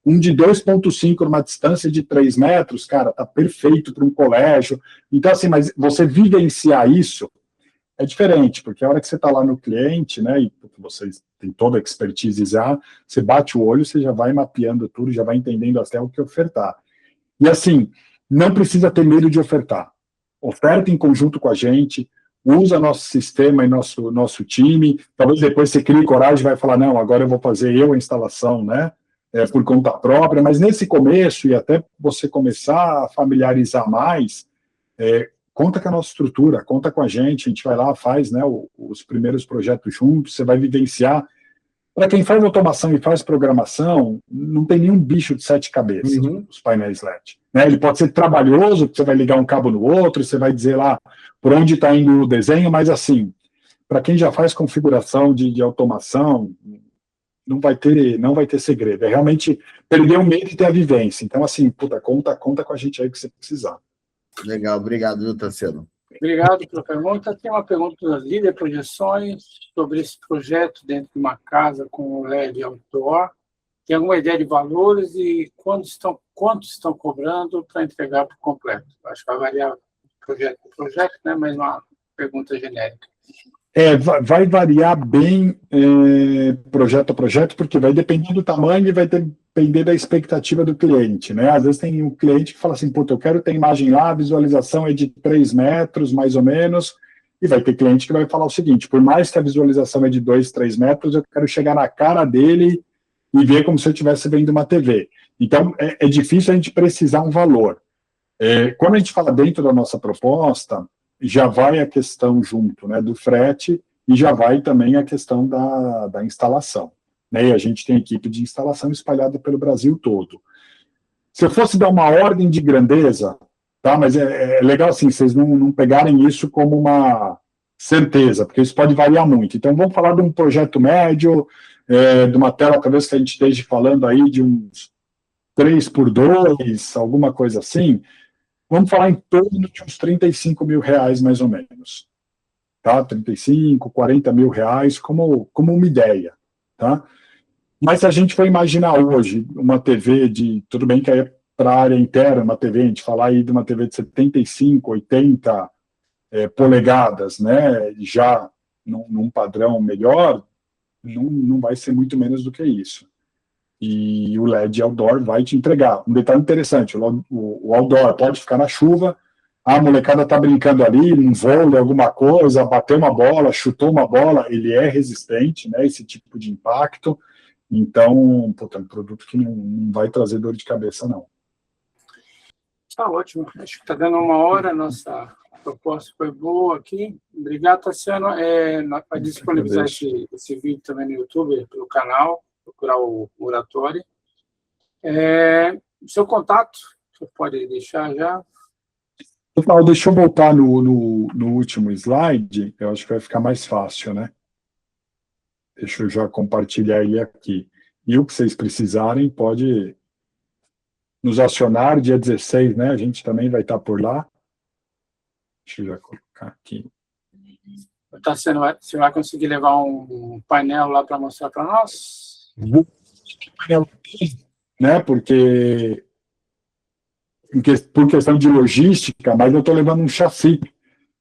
um de 2.5 numa distância de 3 metros, cara, tá perfeito para um colégio. Então, assim, mas você vivenciar isso é diferente, porque a hora que você está lá no cliente, né, e vocês têm toda a expertise já, você bate o olho, você já vai mapeando tudo, já vai entendendo até o que ofertar. E assim, não precisa ter medo de ofertar. Oferta em conjunto com a gente, usa nosso sistema e nosso time, talvez depois você crie coragem e vai falar, não, agora eu vou fazer a instalação, né, por conta própria, mas nesse começo, e até você começar a familiarizar mais, conta com a nossa estrutura, conta com a gente vai lá, faz, né, os primeiros projetos juntos, você vai vivenciar. Para quem faz automação e faz programação, não tem nenhum bicho de 7 cabeças, os painéis LED. Né? Ele pode ser trabalhoso, você vai ligar um cabo no outro, você vai dizer lá por onde está indo o desenho, mas assim, para quem já faz configuração de automação, não vai ter segredo. É realmente perder o medo e ter a vivência. Então, assim, conta com a gente aí que você precisar. Legal, obrigado, viu, Tassiano? Obrigado pela pergunta. Tem uma pergunta da Líder Projeções sobre esse projeto dentro de uma casa com LED outdoor. Tem alguma ideia de valores e quanto estão cobrando para entregar por completo? Acho que vai variar projeto por projeto, né? Mas uma pergunta genérica. Vai variar bem projeto a projeto, porque vai depender do tamanho e vai depender da expectativa do cliente, né? Às vezes tem um cliente que fala assim, eu quero ter imagem lá, a visualização é de 3 metros, mais ou menos, E vai ter cliente que vai falar o seguinte, por mais que a visualização é de 2, 3 metros, eu quero chegar na cara dele e ver como se eu estivesse vendo uma TV. Então, é difícil a gente precisar um valor. Quando a gente fala dentro da nossa proposta, já vai a questão junto, né, do frete e já vai também a questão da instalação. Né, e a gente tem equipe de instalação espalhada pelo Brasil todo. Se eu fosse dar uma ordem de grandeza, tá, mas é legal assim, vocês não pegarem isso como uma certeza, porque isso pode variar muito. Então, vamos falar de um projeto médio, de uma tela, talvez que a gente esteja falando aí de uns 3x2, alguma coisa assim. Vamos falar em torno de uns 35 mil reais, mais ou menos. Tá? 35, 40 mil reais, como uma ideia. Tá? Mas se a gente for imaginar hoje uma TV tudo bem que é para a área interna, uma TV, a gente falar aí de uma TV de 75, 80 polegadas, né, já num padrão melhor, não vai ser muito menos do que isso. E o LED outdoor vai te entregar. Um detalhe interessante, o outdoor pode ficar na chuva, a molecada está brincando ali, num vôlei, alguma coisa, bateu uma bola, chutou uma bola, ele é resistente, né, esse tipo de impacto. Então, é um produto que não vai trazer dor de cabeça, não. Tá ótimo. Acho que está dando 1 hora, nossa proposta foi boa aqui. Obrigado, Tassiano. Vai disponibilizar esse vídeo também no YouTube, pelo canal, procurar o Muratori. Seu contato, você pode deixar já? Pessoal, deixa eu voltar no último slide, eu acho que vai ficar mais fácil, né? Deixa eu já compartilhar ele aqui. E o que vocês precisarem, pode nos acionar, dia 16, né? A gente também vai estar por lá. Deixa eu já colocar aqui. Você vai conseguir levar um painel lá para mostrar para nós? Né? Porque por questão de logística, mas eu estou levando um chassi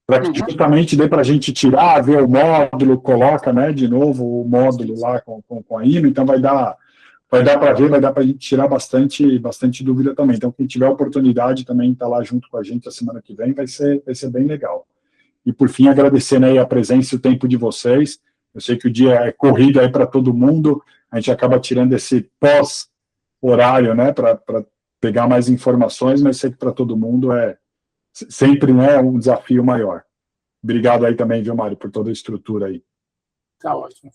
para que justamente dê para a gente tirar, ver o módulo, coloca, né, de novo o módulo lá com a INO, então vai dar para ver, vai dar para a gente tirar bastante dúvida também. Então, quem tiver oportunidade também estar lá junto com a gente a semana que vem, vai ser bem legal. E, por fim, agradecendo aí a presença e o tempo de vocês. Eu sei que o dia é corrido aí para todo mundo, a gente acaba tirando esse pós-horário, né, para pegar mais informações, mas sei que para todo mundo sempre, né, um desafio maior. Obrigado aí também, viu, Mário, por toda a estrutura aí. Tá ótimo.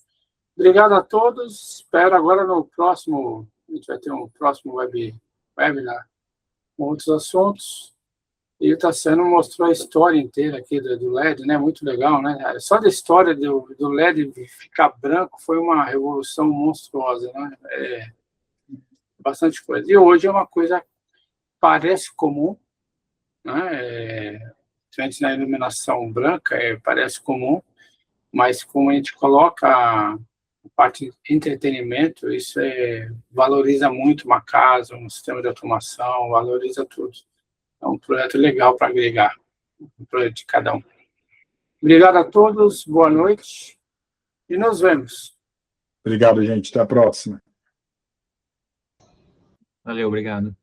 Obrigado a todos. Espero agora no próximo, a gente vai ter um próximo webinar com outros assuntos. E o Tassiano mostrou a história inteira aqui do LED, né? Muito legal, né? Só da história do LED ficar branco foi uma revolução monstruosa, né? Bastante coisa. E hoje é uma coisa parece comum, né? Antes na iluminação branca parece comum, mas como a gente coloca a parte de entretenimento, isso valoriza muito uma casa, um sistema de automação, valoriza tudo. É um projeto legal para agregar, um projeto de cada um. Obrigado a todos, boa noite e nos vemos. Obrigado, gente. Até a próxima. Valeu, obrigado.